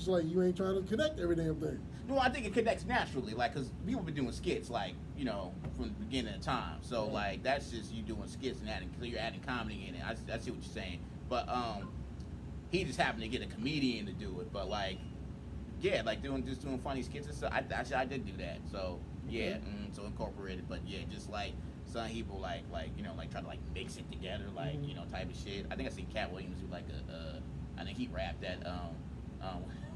ain't trying to connect every damn thing. No, I think it connects naturally, like, cause people been doing skits, like, from the beginning of time. So like that's just you doing skits and you're adding comedy in it. I see what you're saying, but he just happened to get a comedian to do it. But like, yeah, like doing funny skits and stuff. I did do that. So yeah, so incorporated. But yeah, just like some people like try to like mix it together, like type of shit. I think I seen Cat Williams do like I think he rapped that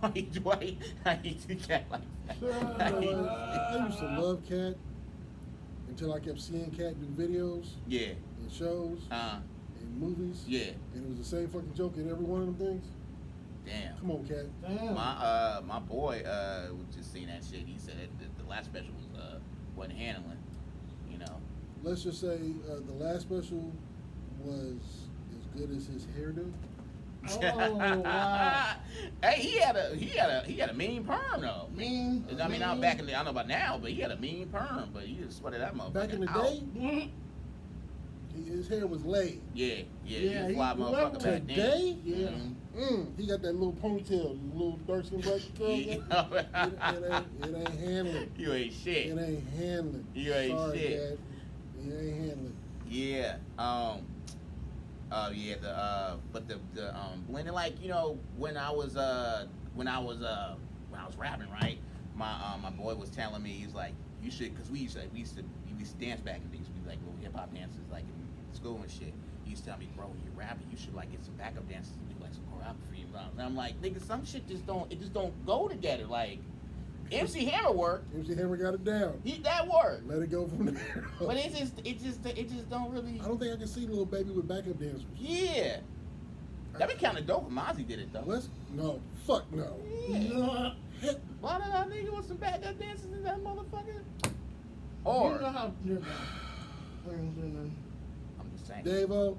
I hate Cat like that. I used to love Cat until I kept seeing Cat do videos. Yeah. And shows. And movies. Yeah. And it was the same fucking joke in every one of them things. Damn. Come on, Cat. Damn. My boy was just seeing that shit. He said the last special was wasn't handling. Let's just say the last special was as good as his hairdo. Oh wow! Hey, he had a mean perm though. I mean, now back in the, I don't know about now, but he had a mean perm. But you just sweated that motherfucker. Back in the day, his hair was laid. Yeah, he was a fly motherfucker back then. Today, Yeah. He got that little ponytail, little dark skin black girl. It ain't handling. You ain't shit. It ain't handling. You ain't Sorry, shit. Dad. It ain't handling. Yeah. But the blending, like when I was rapping, right, my boy was telling me, he's like, you should, because we used to dance back and things, we like little hip hop dances like in school and shit. He used to tell me, bro, when you're rapping, you should like get some backup dances and do like some choreography and blah. And I'm like, nigga, some shit just don't go together. Like MC Hammer worked. MC Hammer got it down. That worked. Let it go from there. But it just don't really. I don't think I can see Lil Baby with backup dancers. Yeah. That'd be kind of dope if Mozzie did it though. No. Fuck no. Yeah. Why did I nigga with some backup dancers in that motherfucker? Or You know how. I'm just saying. Davo,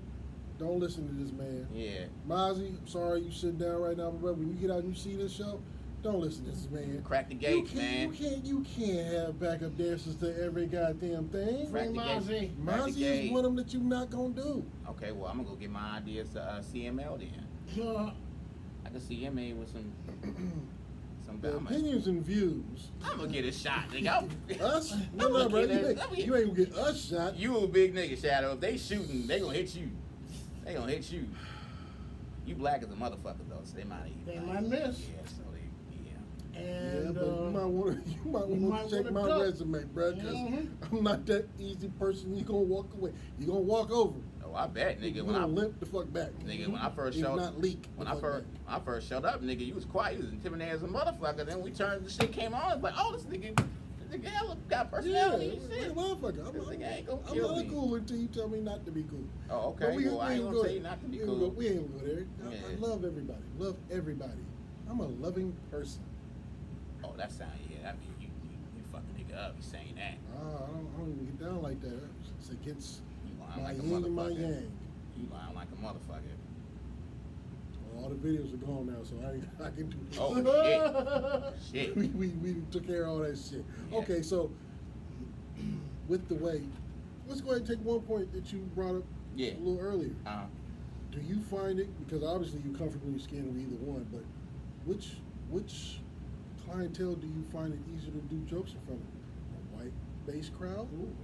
don't listen to this man. Yeah. Mozzie, I'm sorry you sitting down right now, but when you get out and you see this show, Don't listen to this man. Crack the gates, man. You can't have backup dancers to every goddamn thing. Crack Free the gates. Mozzie. Crack the Mozzie is gate. one of them that you not gonna do. Okay, well, I'm gonna go get my ideas to CML then. I can see him in with some The opinions and views. I'm gonna get a shot, nigga. Us? No, I'm gonna bro. get You ain't gonna get us shot. You a big nigga, Shadow. If they shooting, they gonna hit you. They gonna hit you. You black as a motherfucker though, so they might eat. They might miss. Yeah, so they, And but you might want to check my duck. resume, bro, because Mhm. I'm not that easy person. You gonna walk away. You gonna walk over. Oh, I bet, nigga. You When gonna I limp the fuck back. nigga, when I first If showed not leak. when the I fuck back. first showed up, nigga, you was quiet, you was intimidating as a motherfucker. Then we turned, the shit came on, it's like, oh, this nigga hella got personality and Yeah, shit. motherfucker. This nigga ain't gonna I'm kill not me. cool until you tell me not to be cool. Oh, But okay. Well, I ain't gonna tell you not to be cool. We ain't gonna go there. I Yeah. love everybody. Love everybody. I'm a loving person. Oh, that sound, yeah, that mean you fucking nigga up, you saying that. I don't even get down like that. It's against You lying my like a yin and my motherfucker. yang. You lying like a motherfucker. Well, all the videos are gone now, so I can do this. Oh, shit. Shit. we took care of all that shit. Yeah. Okay, so with the weight, let's go ahead and take one point that you brought up Yeah. a little earlier. Uh-huh. Do you find it, because obviously you're comfortable in your skin with either one, but which clientele do you find it easier to do jokes in front of? A white-based crowd Ooh,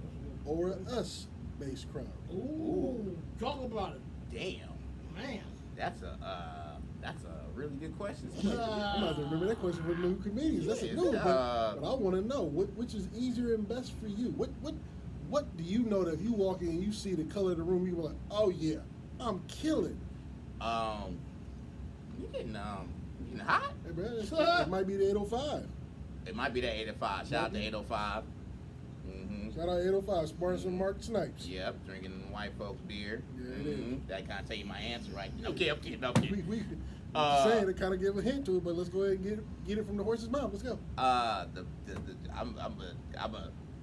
or an us-based crowd? Ooh, talk about it, Damn. man. That's a really good question. I'm gonna have to remember that question for new comedians. That's a Yeah, new one, uh, but I want to know which is easier and best for you. What do you know that if you walk in and you see the color of the room, you be like, oh yeah, I'm killing. You getting hot? Hey, bro, it might be the 805. It might be that 805. Shout out to 805. Mm-hmm. Shout out 805, sponsor Mark Snipes. Yep, drinking white folks beer. Yeah, it is. That kind of tell you my answer, right? Okay, I'm kidding. I'm kidding. We Uh, saying to kind of give a hint to it, but let's go ahead and get it from the horse's mouth. Let's go.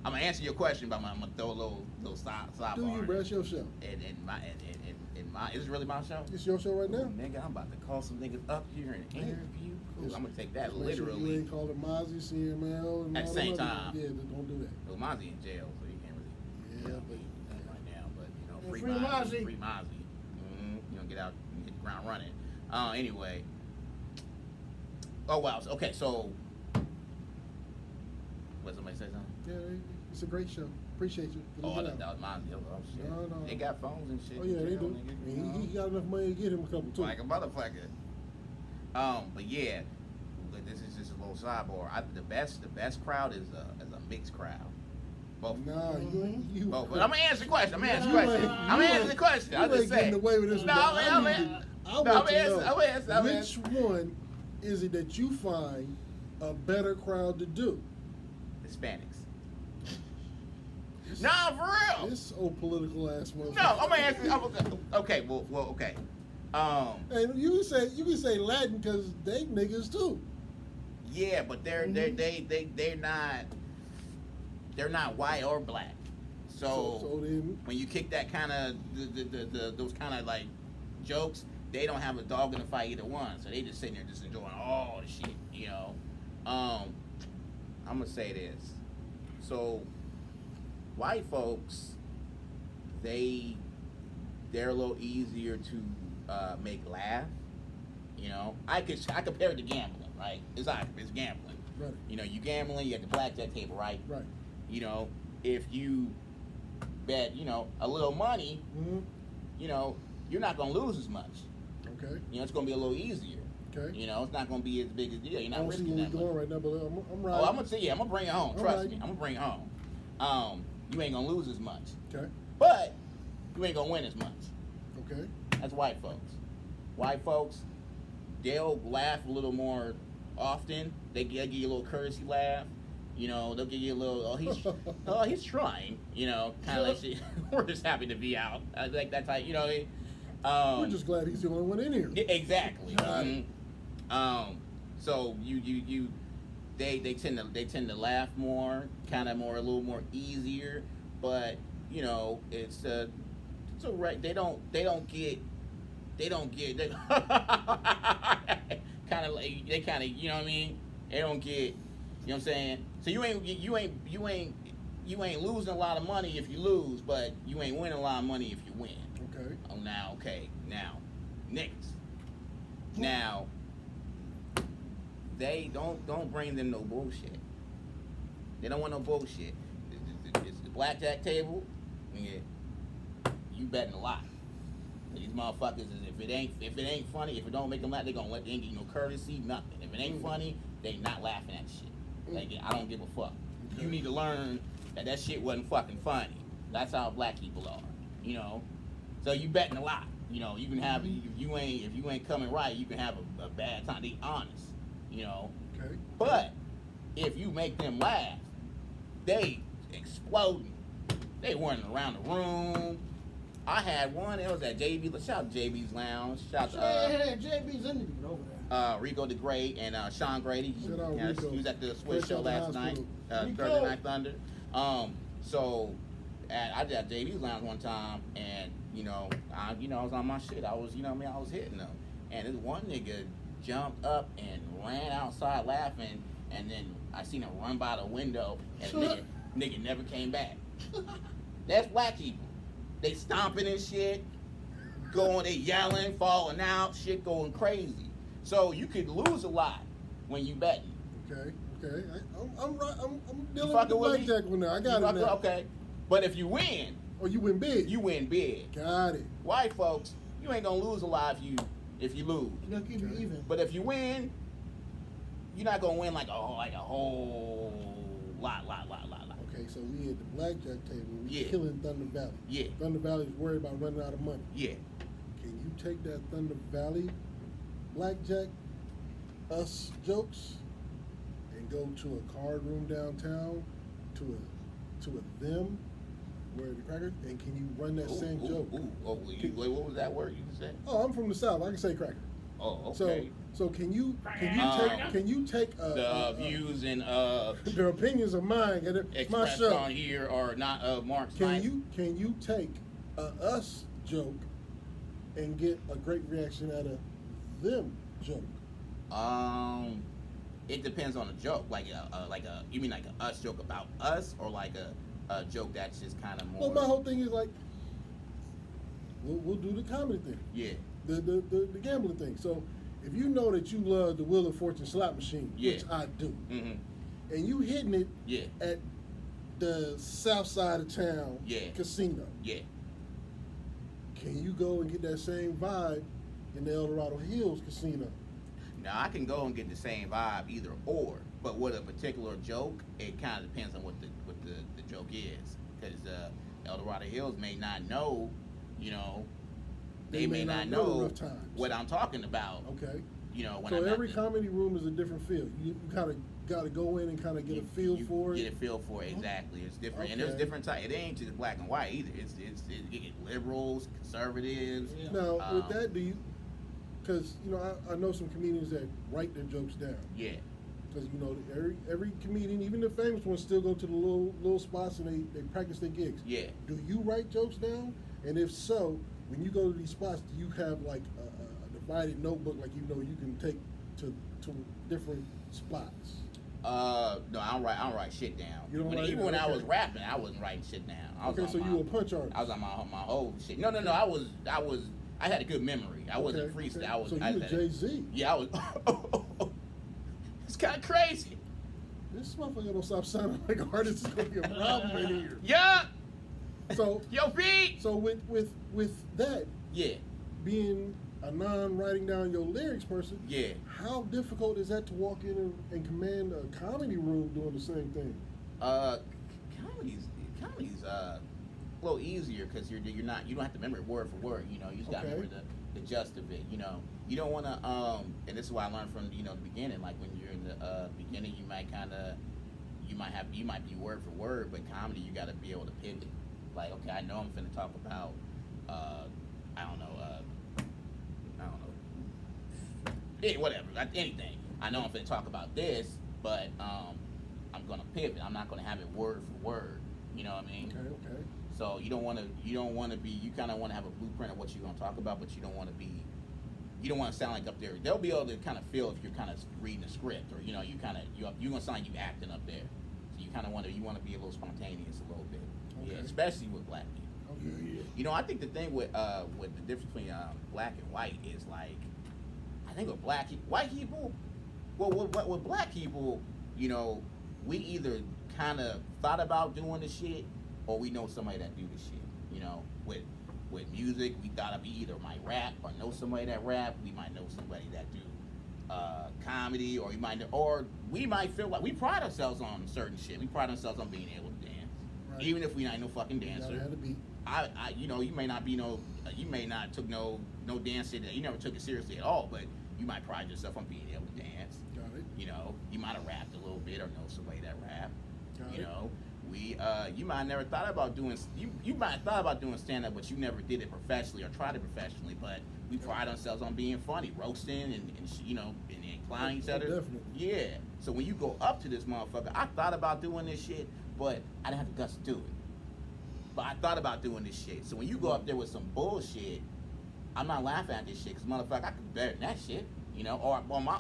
I'm gonna answer your question, but I'm gonna throw a little sidebar. Do you, bro? It's your show. In my is it really my show? It's your show right now. Ooh, nigga, I'm about to call some niggas up here and interview. Cool. Just- I'm gonna take that just make sure literally. you ain't called it Mozzie, CML, and At the all same them other- time. Yeah, don't do that. Well, Mozzie in jail, so you can't really. Yeah, be that right now, but Yeah, free free Mozzie, Mozzie. free Mozzie. Get out, and hit the ground running. Anyway. Oh wow. Okay, so. What, somebody say something? Yeah, it's a great show. Appreciate you. Oh, Good that job. was Mozzie. Oh shit. No. They got phones and shit. Oh yeah, in they jail, do. nigga. And he got enough money to get him a couple too. Like a motherfucker. But yeah, but this is just a little sidebar. The best crowd is a mixed crowd. Both. Nah, you. Both. But I'm gonna answer the question. I'm gonna answer the You question. ain't- I'm gonna you answer ain't- the question. I'll you just ain't say. getting away with this No, one. I'm I I'm want to know answer. which one is it that you find a better crowd to do? Hispanics. Nah, for real. This old political ass motherfucker. No, I'm gonna answer. Okay, well, okay. Hey, you can say Latin because they niggas too. Yeah, but they're not white or black. So then, When you kick that kind of those kind of like jokes, they don't have a dog in the fight either one. So they just sitting there just enjoying all the shit, I'm gonna say this. So white folks, they're a little easier to make laugh. I compare it to gambling, right? It's gambling. right, You gambling, you at the blackjack table, right? right. If you bet, a little money, Mm-hmm. you're not gonna lose as much. Okay, It's gonna be a little easier. okay. It's not gonna be as big a deal. You're I not don't see risking where that we're much. going right now, but I'm right. Oh, I'm gonna say, I'm gonna bring it home. All Trust right. me, I'm gonna bring it home. You ain't gonna lose as much, Okay, but you ain't gonna win as much. okay. That's white folks. White folks, they'll laugh a little more often. They'll give you a little courtesy laugh. They'll give you a little, he's trying. Kind of like shit. We're just happy to be out. Like that type. We're just glad he's the only one in here. Exactly. Got it. So they tend to laugh more, kind of a little more easier, but it's right. They don't get kind of like they kind of, you know what I mean? They don't get, you know what I'm saying? So you ain't losing a lot of money if you lose, but you ain't winning a lot of money if you win. Okay. Oh, now niggas. Now they don't bring them no bullshit. They don't want no bullshit. It's the blackjack table. Yeah, you betting a lot. These motherfuckers is if it ain't funny, if it don't make them laugh, they ain't give you no courtesy, nothing. If it ain't funny, they not laughing at shit. Like, I don't give a fuck. You need to learn that shit wasn't fucking funny. That's how black people are, you know. So you betting a lot, you know. You can have if you ain't coming right, you can have a bad time. They honest, you know. Okay. But if you make them laugh, they exploding. They running around the room. I had one. It was at JB. Shout out to JB's Lounge. Shout out to JB's in the over there. Rico the Great and Sean Grady. Shout out Rico. He was at the Switch Fresh show out the last hospital. night. Thursday Night Thunder. So I did at JB's Lounge one time, and I was on my shit. I was, I was hitting them, and this one nigga jumped up and ran outside laughing, and then I seen him run by the window, and nigga never came back. That's black people. They stomping and shit, they yelling, falling out, shit going crazy. So you could lose a lot when you betting. Okay. I'm right. I'm dealing fucking with the with me? blackjack one now. I got it now. Okay. But if you win, Oh, you win big. you win big. Got it. White folks, you ain't gonna lose a lot if you lose. They'll keep you even. But if you win, you're not gonna win like a whole lot. Okay, so we at the blackjack table. We Yeah. killing Thunder Valley. Yeah. Thunder Valley's worried about running out of money. Yeah. Can you take that Thunder Valley blackjack us jokes and go to a card room downtown to a them where the cracker, and can you run that same joke? Wait, what was that word you just said? Oh, I'm from the South. I can say cracker. Oh, okay. So can you take The views and their opinions of mine? And it's my expressed show. on here are not Mark Can Snipes. you take a us joke and get a great reaction out of them joke? It depends on the joke. You mean like a us joke about us, or like a joke that's just kind of more. Well, my whole thing is like, we'll do the comedy thing. Yeah. The gambling thing. So if you know that you love the Wheel of Fortune slot machine, Yeah. which I do, Mm-hmm. and you hitting it Yeah. at the south side of town Yeah. casino, Yeah. can you go and get that same vibe in the El Dorado Hills casino? Now I can go and get the same vibe either or, but with a particular joke, it kind of depends on what the joke is, because El Dorado Hills may not know, they may not the know rough times. what I'm talking about. Okay. When So I'm every at the, comedy room is a different feel. You kind of got to go in and kind of get a feel you for it. Get a feel for it, exactly. It's different, and there's Okay. different types. It ain't just black and white either. It's liberals, conservatives. Yeah. Now, with that, because I know some comedians that write their jokes down. Yeah. Because every comedian, even the famous ones, still go to the little spots and they practice their gigs. Yeah. Do you write jokes down? And if so, when you go to these spots, do you have like a divided notebook like you can take to different spots? No, I don't write shit down. You don't write Even down, when I okay. was rapping, I wasn't writing shit down. Okay, so you a punch artist. I was on my whole shit. No, I had a good memory. I wasn't freestyle. Okay. I was. So you I was Jay-Z. Yeah, I was. It's kind of crazy. This motherfucker don't stop sounding like an artist is gonna be a problem in here. Yeah. So Yo, Pete. so with that Yeah. being a non-writing down your lyrics person, Yeah. how difficult is that to walk in and command a comedy room doing the same thing? Comedy's a little easier because you don't have to remember it word for word. You just got to Okay. remember the gist of it. You don't want to and this is what I learned from the beginning. Like when you're in the beginning, you might be word for word, but comedy you got to be able to pivot. Like, okay, I know I'm finna talk about I don't know. Yeah, whatever, like anything. I know I'm finna talk about this, but I'm gonna pivot. I'm not gonna have it word for word. You know what I mean? Okay. So you don't want to be. You kind of want to have a blueprint of what you're gonna talk about, but you don't want to be you don't want to sound like up there. They'll be able to kind of feel if you're kind of reading a script, or you know, you're gonna sound like you acting up there. So you kind of want to be a little spontaneous a little bit. Okay. Yeah, especially with black people. Okay. Yeah. You know, I think the thing with the difference between black and white is like, I think with white people, well, with black people, you know, we either kind of thought about doing the shit, or we know somebody that do the shit. You know, with music, we thought we either might rap or know somebody that rap. We might know somebody that do comedy, or we might feel like we pride ourselves on certain shit. We pride ourselves on being able to dance, Right. even if we not no fucking dancer. You gotta have a beat. You know, you may not took no dance, you never took it seriously at all, but you might pride yourself on being able to dance. Got it. You know, you might have rapped a little bit or know somebody that rap. Got You it. know, you might have never thought about doing you might have thought about doing stand up, but you never did it professionally or tried it professionally. But we pride ourselves on being funny, roasting and you know, and clowning each Oh, other. definitely. Yeah. So when you go up to this motherfucker, I thought about doing this shit, but I didn't have the guts to do it. But I thought about doing this shit. So when you go up there with some bullshit, I'm not laughing at this shit, because motherfucker, I could do better than that shit. You know, or my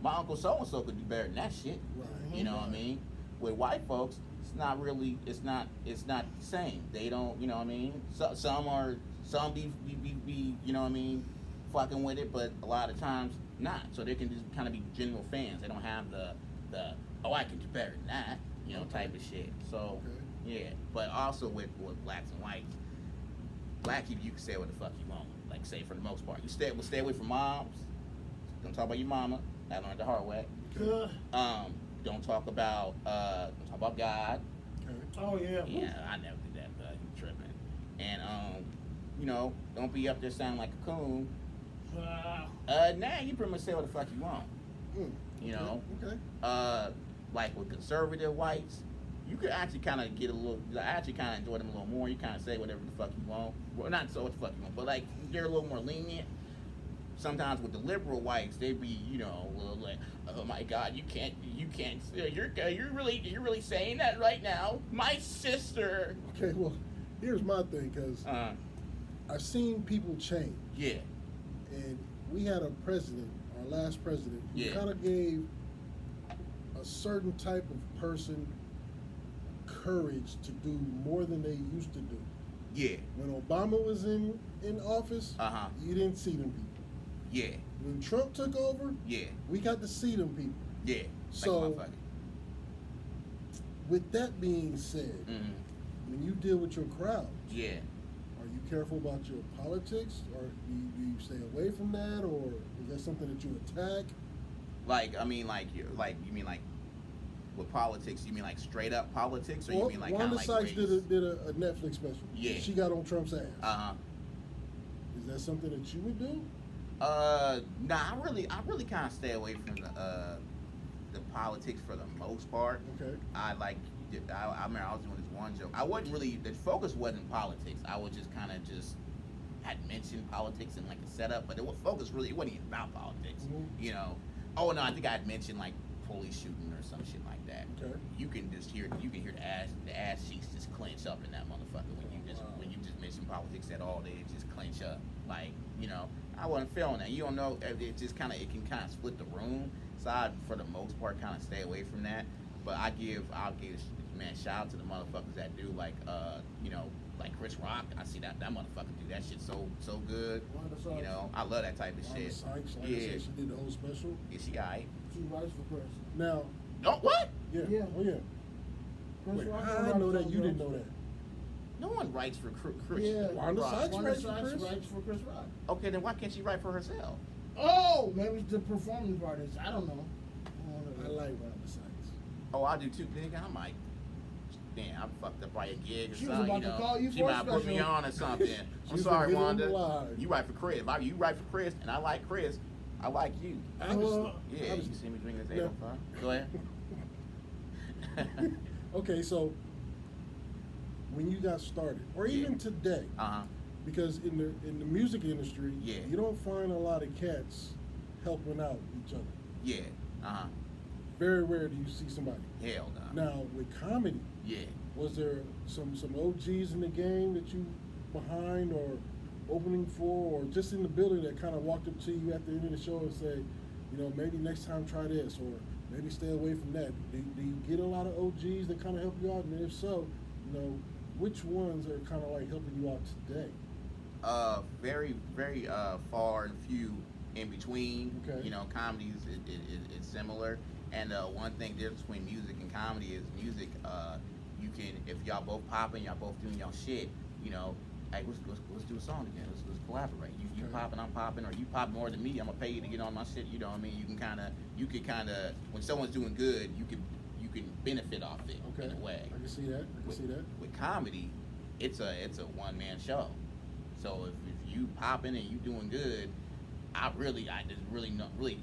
uncle so and so could do better than that shit. Right. You know what I mean? With white folks, it's not the same. They don't, you know what I mean? Some be you know what I mean, fucking with it, but a lot of times not. So they can just kind of be general fans. They don't have the oh, I can do better than that, you know, type of shit. So Okay. yeah, but also with blacks and whites, black people, you can say what the fuck you want. Like, say for the most part, you stay away from moms. Don't talk about your mama. I learned the hard way. Don't talk about God. Okay. Oh yeah. Yeah, I never did that, but I'm tripping. And you know, don't be up there sounding like a coon. Now you pretty much say what the fuck you want. Mm. You know. Okay. Like with conservative whites, you could actually kind of get a little. I actually kind of enjoy them a little more. You kind of say whatever the fuck you want. Well, not so what the fuck you want, but like they're a little more lenient. Sometimes with the liberal whites, they be, you know, a little like, oh my God, you can't, you're really saying that right now, my sister. Okay. Well, here's my thing, because I've seen people change, Yeah, and we had a president, our last president, who Yeah. kind of gave a certain type of person courage to do more than they used to do. yeah, When Obama was in office, Uh-huh. you didn't see them people. yeah, When Trump took over, yeah, we got to see them people. yeah. So- Like With that being said, when you deal with your crowd, yeah. are you careful about your politics, or do you stay away from that, or is that something that you attack? Like, I mean, like you mean like with politics? You mean like straight up politics, or you mean like kind Wanda of like Sykes race? did a Netflix special. Yeah. She got on Trump's ass. Uh-huh. Is that something that you would do? Nah, I really kind of stay away from the politics for the most part. Okay. I remember I was doing this one joke. I wasn't really, the focus wasn't politics. I would just kind of had mentioned politics in like a setup, but it wasn't even about politics. Mhm. You know. Oh no, I think I had mentioned like police shooting or some shit like that. Okay. You can hear the ass cheeks just clench up in that motherfucker when you just mention politics at all. They just clench up. Like, you know, I wasn't feeling that. You don't know, it can kind of split the room. So I, for the most part, kind of stay away from that. But I'll give man, shout out to the motherfuckers that do like you know, like Chris Rock. I see that motherfucker do that shit so good. Wanda Sykes. You know, I love that type of Wanda shit. Sykes, like I Yeah. said, she did the whole special. Is she alright? She writes for Chris. Now, Oh, what? yeah. Yeah. Oh yeah. Chris Wait, Rock I writes know that on you didn't drugs. know that. No one writes for Chris. Yeah. Wanda Rock. Sykes Wanda writes for Sykes Chris? writes for Chris Rock. Okay, then why can't she write for herself? Oh, maybe the performing part is. I don't know. I like Wanda Sykes. Oh, I do too, nigga. I'm like, damn, I fucked up by a gig or She was something. about You to know, call you she for a might put me special. on or something. I'm She's sorry, gonna get on the Wanda. line. You write for Chris. If you write for Chris, and I like Chris, I like you. Obviously. Yeah, you Obviously. see me drinking this Yeah. 805. Go ahead. Okay, so when you got started, or even Yeah. today, Uh-huh. because in the music industry, Yeah. you don't find a lot of cats helping out each other. Yeah. Uh-huh. Very rare do you see somebody. Hell no. Now with comedy, Yeah. was there some OGs in the game that you behind, or opening for, or just in the building that kind of walked up to you at the end of the show and say, you know, maybe next time try this, or maybe stay away from that? Do you get a lot of OGs that kind of help you out? And if so, you know, which ones are kind of like helping you out today? Very, very far and few in between. Okay. You know, comedy is similar. And one thing difference between music and comedy is music. You can, if y'all both popping, y'all both doing y'all shit. You know, hey, let's do a song again. Let's collaborate. You Okay. popping, I'm popping, or you pop more than me. I'm gonna pay you to get on my shit. You know what I mean? You could kind of, when someone's doing good, you can benefit off it Okay. in a way. I can see that. I can see that. With comedy, it's a one man show. So if you popping and you doing good, there's really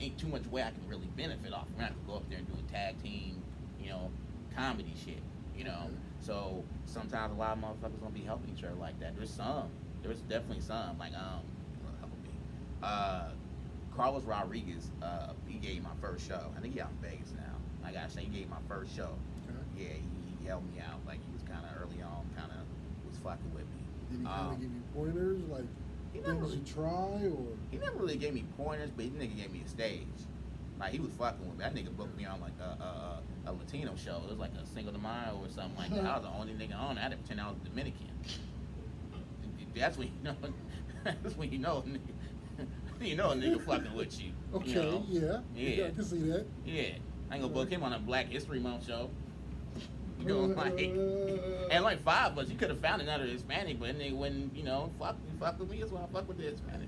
ain't too much way I can really benefit off. We're not gonna go up there and do a tag team, you know, comedy shit, you know. Okay. So sometimes a lot of motherfuckers gonna be helping each other like that. There's definitely some like Carlos Rodriguez, he gave my first show. I think he out in Vegas now. I gotta say, he gave my first show. Okay. Yeah, he helped me out. Like, he was kind of early on, was fucking with me. Did he kind of give you pointers, like he never things really- to try, or? He never really gave me pointers, but he nigga gave me a stage. Like, he was fucking with me. That nigga booked me on like a Latino show. It was like a Cinco de Mayo or something like that. I was the only nigga on. I had to pretend I was Dominican. That's when you know. That's when you know. You know a nigga fucking with you. Okay, You know? yeah. Yeah. I can see that. Yeah. I ain't gonna book him on a Black History Month show. You know, like, and like 5 of us, you could have found another Hispanic, but then when, you know, fuck with me as well. Fuck with the Hispanic.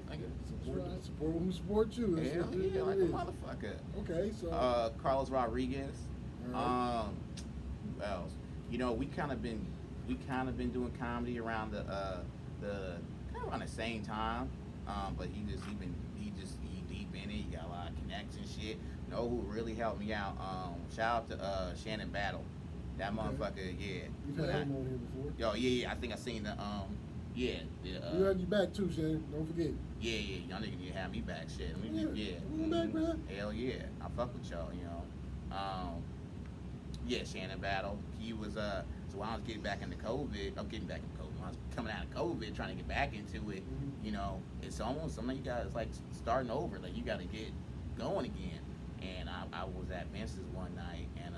Support who support you. That's Hell what it yeah, like a is. motherfucker. Okay, so. Carlos Rodriguez. Alright. Who else? You know, we kind of been doing comedy around the kind of around the same time. But he deep in it. He got a lot of connects and shit. You know who really helped me out? Shout out to Shannon Battle. That Okay. motherfucker, yeah. You've had him on here before. Yo, yeah. I think I seen the We had you back too, Shannon. Don't forget. yeah. Y'all niggas need to have me back, shit. Yeah, come back, bruh. Hell yeah, I fuck with y'all, you know. Yeah, Shannon Battle. He was so when I was getting back into COVID, when I was coming out of COVID, trying to get back into it, Mhm. you know, it's almost something you guys like starting over, like you got to get going again. And I was at Vince's one night, and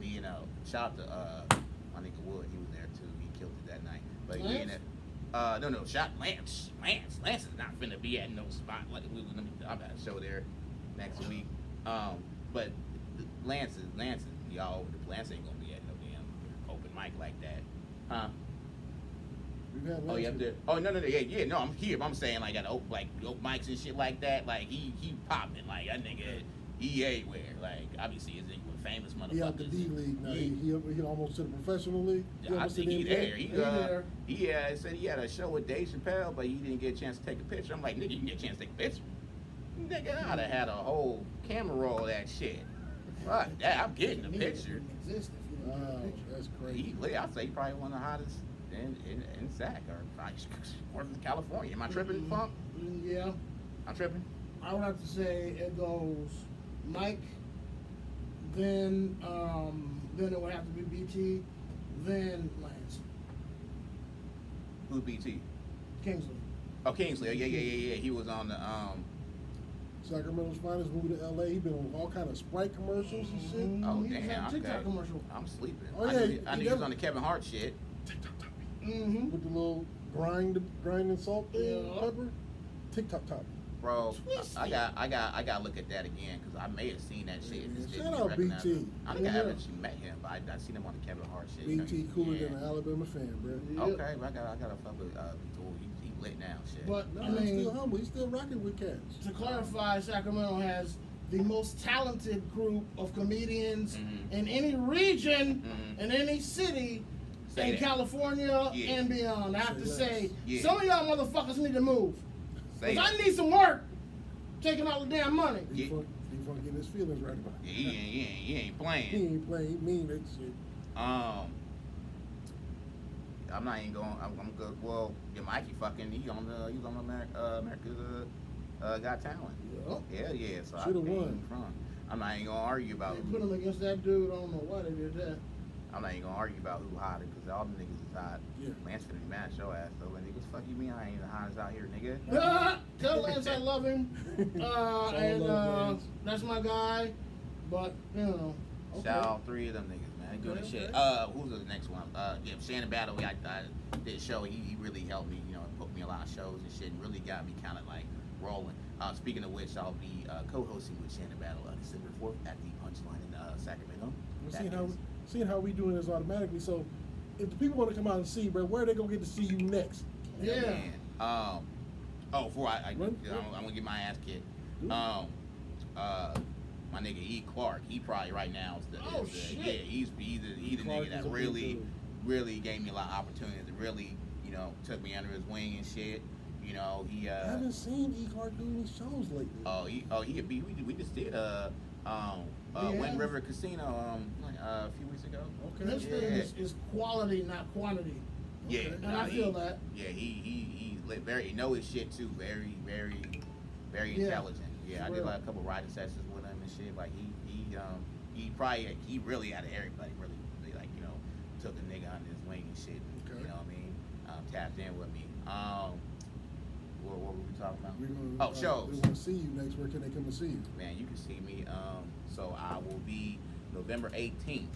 me and shout out to my nigga Wood, he was there too. He killed it that night. But he Lance? and no, shout Lance is not finna be at no spot like I'm at a show there next week. But Lance is y'all over the place. Lance ain't gonna be at no damn open mic like that, huh? We've had Oh, Lance you up here. there? Oh, no, yeah, no, I'm here. But I'm saying like at open mics and shit like that. Like he popping like that nigga. He everywhere. Like obviously he's with famous motherfuckers. He out the D League now. Yeah. He almost to the professional league. He I almost think to the he NBA. there. He He there. said he had a show with Dave Chappelle, but he didn't get a chance to take a picture. I'm like, nigga, you can get a chance to take a picture. Nigga, I'd have had a whole camera roll of that shit. Fuck that, I'm getting a picture. Didn't exist if you didn't get a Wow, picture. that's He, crazy. I'd say he probably one of the hottest in SAC or California. Am I tripping, Funk? Yeah. I'm tripping. I would have to say it goes Mike, then it would have to be BT, then Lance, Who's BT? Kingsley. Oh, Kingsley. Oh, yeah. He was on the Sacramento's finest, moved to LA. He been on all kind of Sprite commercials and shit. Oh, He was damn, on a TikTok okay. commercial. I'm sleeping. Oh, I yeah, knew, I he knew he was never- on the Kevin Hart shit. Mm-hmm. With the little grind and salt thing, Yeah. pepper. TikTok top. Bro, Twisted. I got to look at that again because I may have seen that shit. Yeah, Just shout didn't out recognize BT. him. I think I Yeah. haven't actually met him, but I seen him on the Kevin Hart shit. BT cooler Yeah. than an Alabama fan, bro. Yeah. Okay, but I gotta fuck with Tool. He lit now, shit. But No, I he's mean, still humble. He's still rocking with cats. to clarify, Sacramento has the most talented group of comedians Mhm. in any region, Mhm. in any city, Say in that. California Yeah. and beyond. I have to Say say, less. Yeah. some of y'all motherfuckers need to move. Say Because I it. need some work taking all the damn money. Steve Yeah. Funk getting his feelings right about it. Yeah, he ain't He playing. ain't playing. He mean that shit. I'm not even going. I'm good. Well, yeah, Mikey fucking. He's on America's Got Talent. Yeah. Yeah. So Shoulda I won. from. I'm not even gonna argue about They it. put him against that dude. I don't know why they did that. I'm not even gonna argue about who hotter because all the niggas is hot. Yeah. Lance finna be mad at your ass though. Like, nigga, what the fuck you mean I ain't the hottest out here, nigga? Tell Lance I love him. And Lance. that's my guy. But, you know. Okay. Shout out 3 of them niggas, man. They good as Okay, shit. okay. Who's the next one? Yeah, Shannon Battle. I did a show. He really helped me, you know, and booked me a lot of shows and shit, and really got me kind of like rolling. Speaking of which, I'll be co-hosting with Shannon Battle December 4th at the Punchline in Sacramento. We're seeing how we doing this automatically. So, if the people want to come out and see, bro, where are they gonna get to see you next? Yeah. Man. Before I'm Run. gonna get my ass kicked. Do My nigga E. Clark, he probably right now is the Shit. yeah, he's the Clark nigga that is a big really dude. really gave me a lot of opportunities. That really, you know, took me under his wing and shit. You know, he I haven't seen E. Clark do any shows lately. we just did Wind River Casino a few weeks ago. Okay. This thing is quality, not quantity. Yeah, Okay. And I feel that. Yeah, he very know his shit too. Very Yeah, intelligent. Yeah, I for did real. like a couple writing sessions with him and shit. Like he really out of everybody really like, you know, took a nigga under his wing and shit. Okay. You know what I mean? Tapped in with me. What were we talking about? We're gonna, Shows. They want to see you next. Where can they come and see you? Man, you can see me. So I will be November 18th.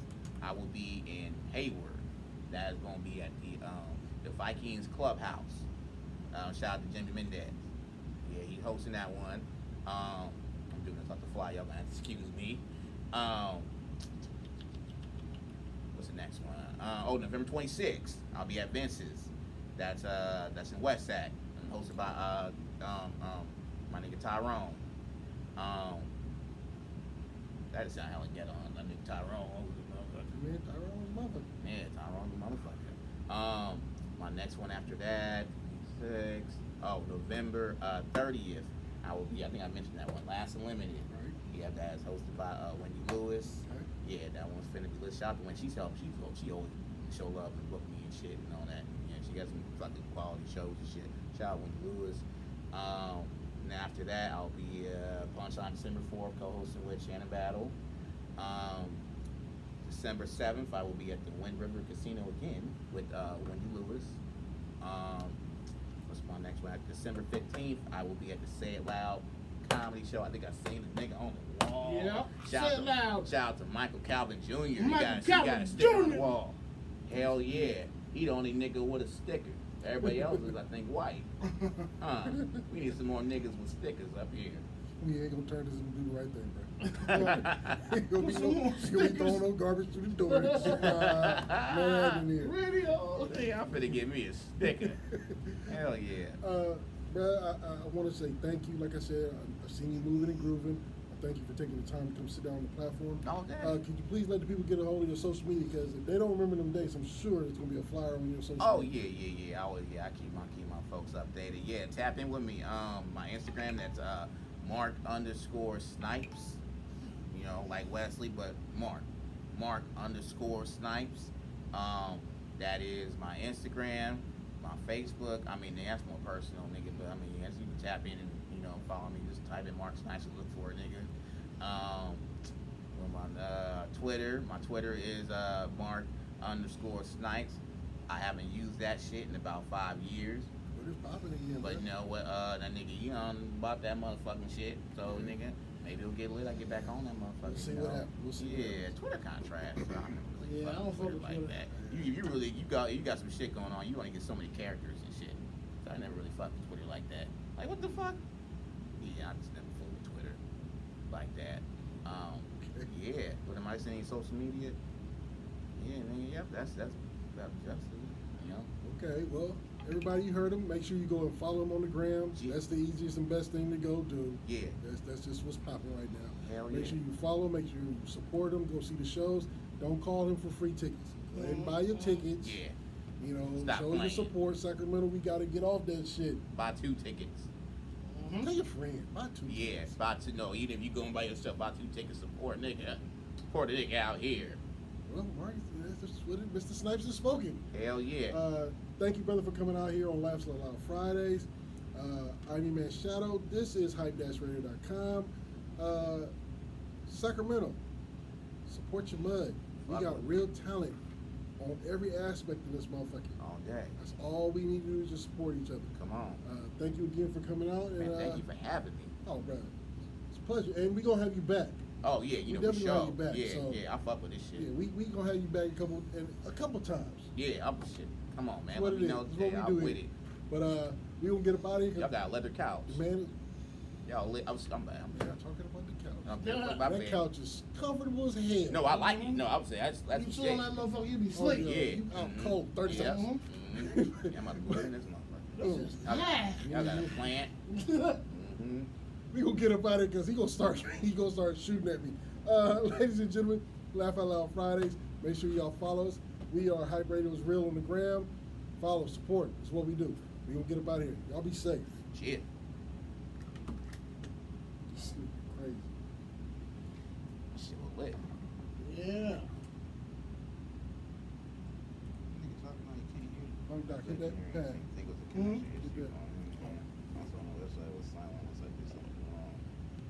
I will be in Hayward. That is going to be at the Vikings Clubhouse. Shout out to Jimmy Mendez. Yeah, he's hosting that one. I'm doing this off the fly. Y'all gonna have to excuse me. What's the next one? November 26th. I'll be at Vince's. That's in West Sac. Hosted by my nigga Tyrone. That is sound hella ghetto on that nigga Tyrone. Man, Tyrone's mother. Yeah, Tyrone the motherfucker. My next one after that, 6. November 30th. I will be. I think I mentioned that one. Last Unlimited. Right. Yeah, that is hosted by Wendy Lewis. Okay. Yeah, that one's finna be lit. Shout out to when she always show love and book me and shit and all that. Yeah, she got some fucking quality shows and shit. Shout out Wendy Lewis. And after that, I'll be Punchline December 4th, co-hosting with Shannon Battle. December 7th, I will be at the Wind River Casino again with Wendy Lewis. What's my next one? December 15th, I will be at the Say It Loud comedy show. I think I seen the nigga on the wall. Yeah. Shout Say It Loud. Shout out to Michael Calvin Jr. He Michael got a Calvin sticker on Jr. the wall. Hell yeah. He the only nigga with a sticker. Everybody else is, I think, white. We need some more niggas with stickers up here. We ain't gonna turn this into do the right thing, bro. Ain't gonna be Some more throwing no garbage through the door. No happening here. Radio. Yeah, I'm finna get me a sticker. Hell yeah. Bro, I want to say thank you. Like I said, I've seen you moving and grooving. Thank you for taking the time to come sit down on the platform. All day. Could you please let the people get a hold of your social media? Because if they don't remember them dates, I'm sure there's gonna be a flyer on your social Oh media. yeah. I keep my folks updated. Yeah, tap in with me. My Instagram, that's Mark_Snipes. You know, like Wesley, but Mark_Snipes. That is my Instagram, my Facebook. I mean, that's more personal, nigga. But I mean, as you can tap in and, you know, follow me. Just type in Mark Snipes and look for it, nigga. My Twitter. My Twitter is Mark_Snipes. I haven't used that shit in about 5 years. But it's popping again, But man. you know what, that nigga, you bought that motherfucking shit. So nigga, maybe it'll get lit. I get back on that motherfucker. We'll see you what know? happens. We'll see what Yeah, happens. Twitter kind of trash. So I'm not really Yeah, I fucking don't fuck Twitter with like Twitter. that. You got some shit going on. You only get so many characters and shit. So I never really fucked with Twitter like that. Like what the fuck? Yeah, I just never fooled with Twitter like that. Yeah. But am I saying social media? Yeah, man. Yep. That's it. You know. Okay, well, everybody, you heard him. Make sure you go and follow him on the gram. Yeah. That's the easiest and best thing to go do. Yeah. That's just what's popping right now. Hell Make yeah. sure you follow. Make sure you support him. Go see the shows. Don't call him for free tickets. Go ahead and buy your tickets. Yeah. You know, Stop show playing. your support. Sacramento, we got to get off that shit. Buy 2 tickets. Tell your friend. Buy 2 Yeah, tickets. buy 2. No, even if you going by yourself, buy 2 tickets. Support nigga. Support a nigga out here. Well, Mark, that's just what Mr. Snipes has spoken. Hell yeah. Thank you, brother, for coming out here on Laughs Out Loud Fridays. I'm your man Shadow. This is hype-radio.com. Sacramento, support your mud. We Fuck got with real talent on every aspect of this motherfucker. All day. That's all we need to do is just support each other. Come on. Thank you again for coming out. Man, And, thank you for having me. Oh, bro, it's a pleasure, and we gonna have you back. Oh yeah, you We know for definitely want sure. you back, Yeah, so- yeah, I fuck with this shit. Yeah, we gonna have you back a couple times. Yeah, I'm shit. Come on, man. That's what Let it me is. know. That's what Yeah, we I'm do with here. it. But we gonna get up out of here. Y'all got a leather couch. Man, Y'all lit. I'm we're not talking about the couch. my That bad. couch is comfortable as hell. No, I like it. No, I would say that's You the chill on that shit. motherfucker, you be Oh, sleep. yeah. Yeah. You out Mhm. cold, 30 Yeah. seconds. Mhm. Yeah, I'm about to go in this motherfucker. This is Y'all yeah. y'all got a plant. Mm-hmm. We gonna get up out of here because he gonna start shooting at me. Ladies and gentlemen, Laugh Out Loud Fridays. Make sure y'all follow us. We are Hype Radio is Real on the gram. Follow, support. That's what we do. We gonna get up out of here. Y'all be safe. Shit. Sleep crazy. That shit was lit. Yeah. Nigga talking like you can't hear. Oh, Doc, hit that pad. Think it was a Mhm. connection issue. Hit that. Also on the website was silent. It's like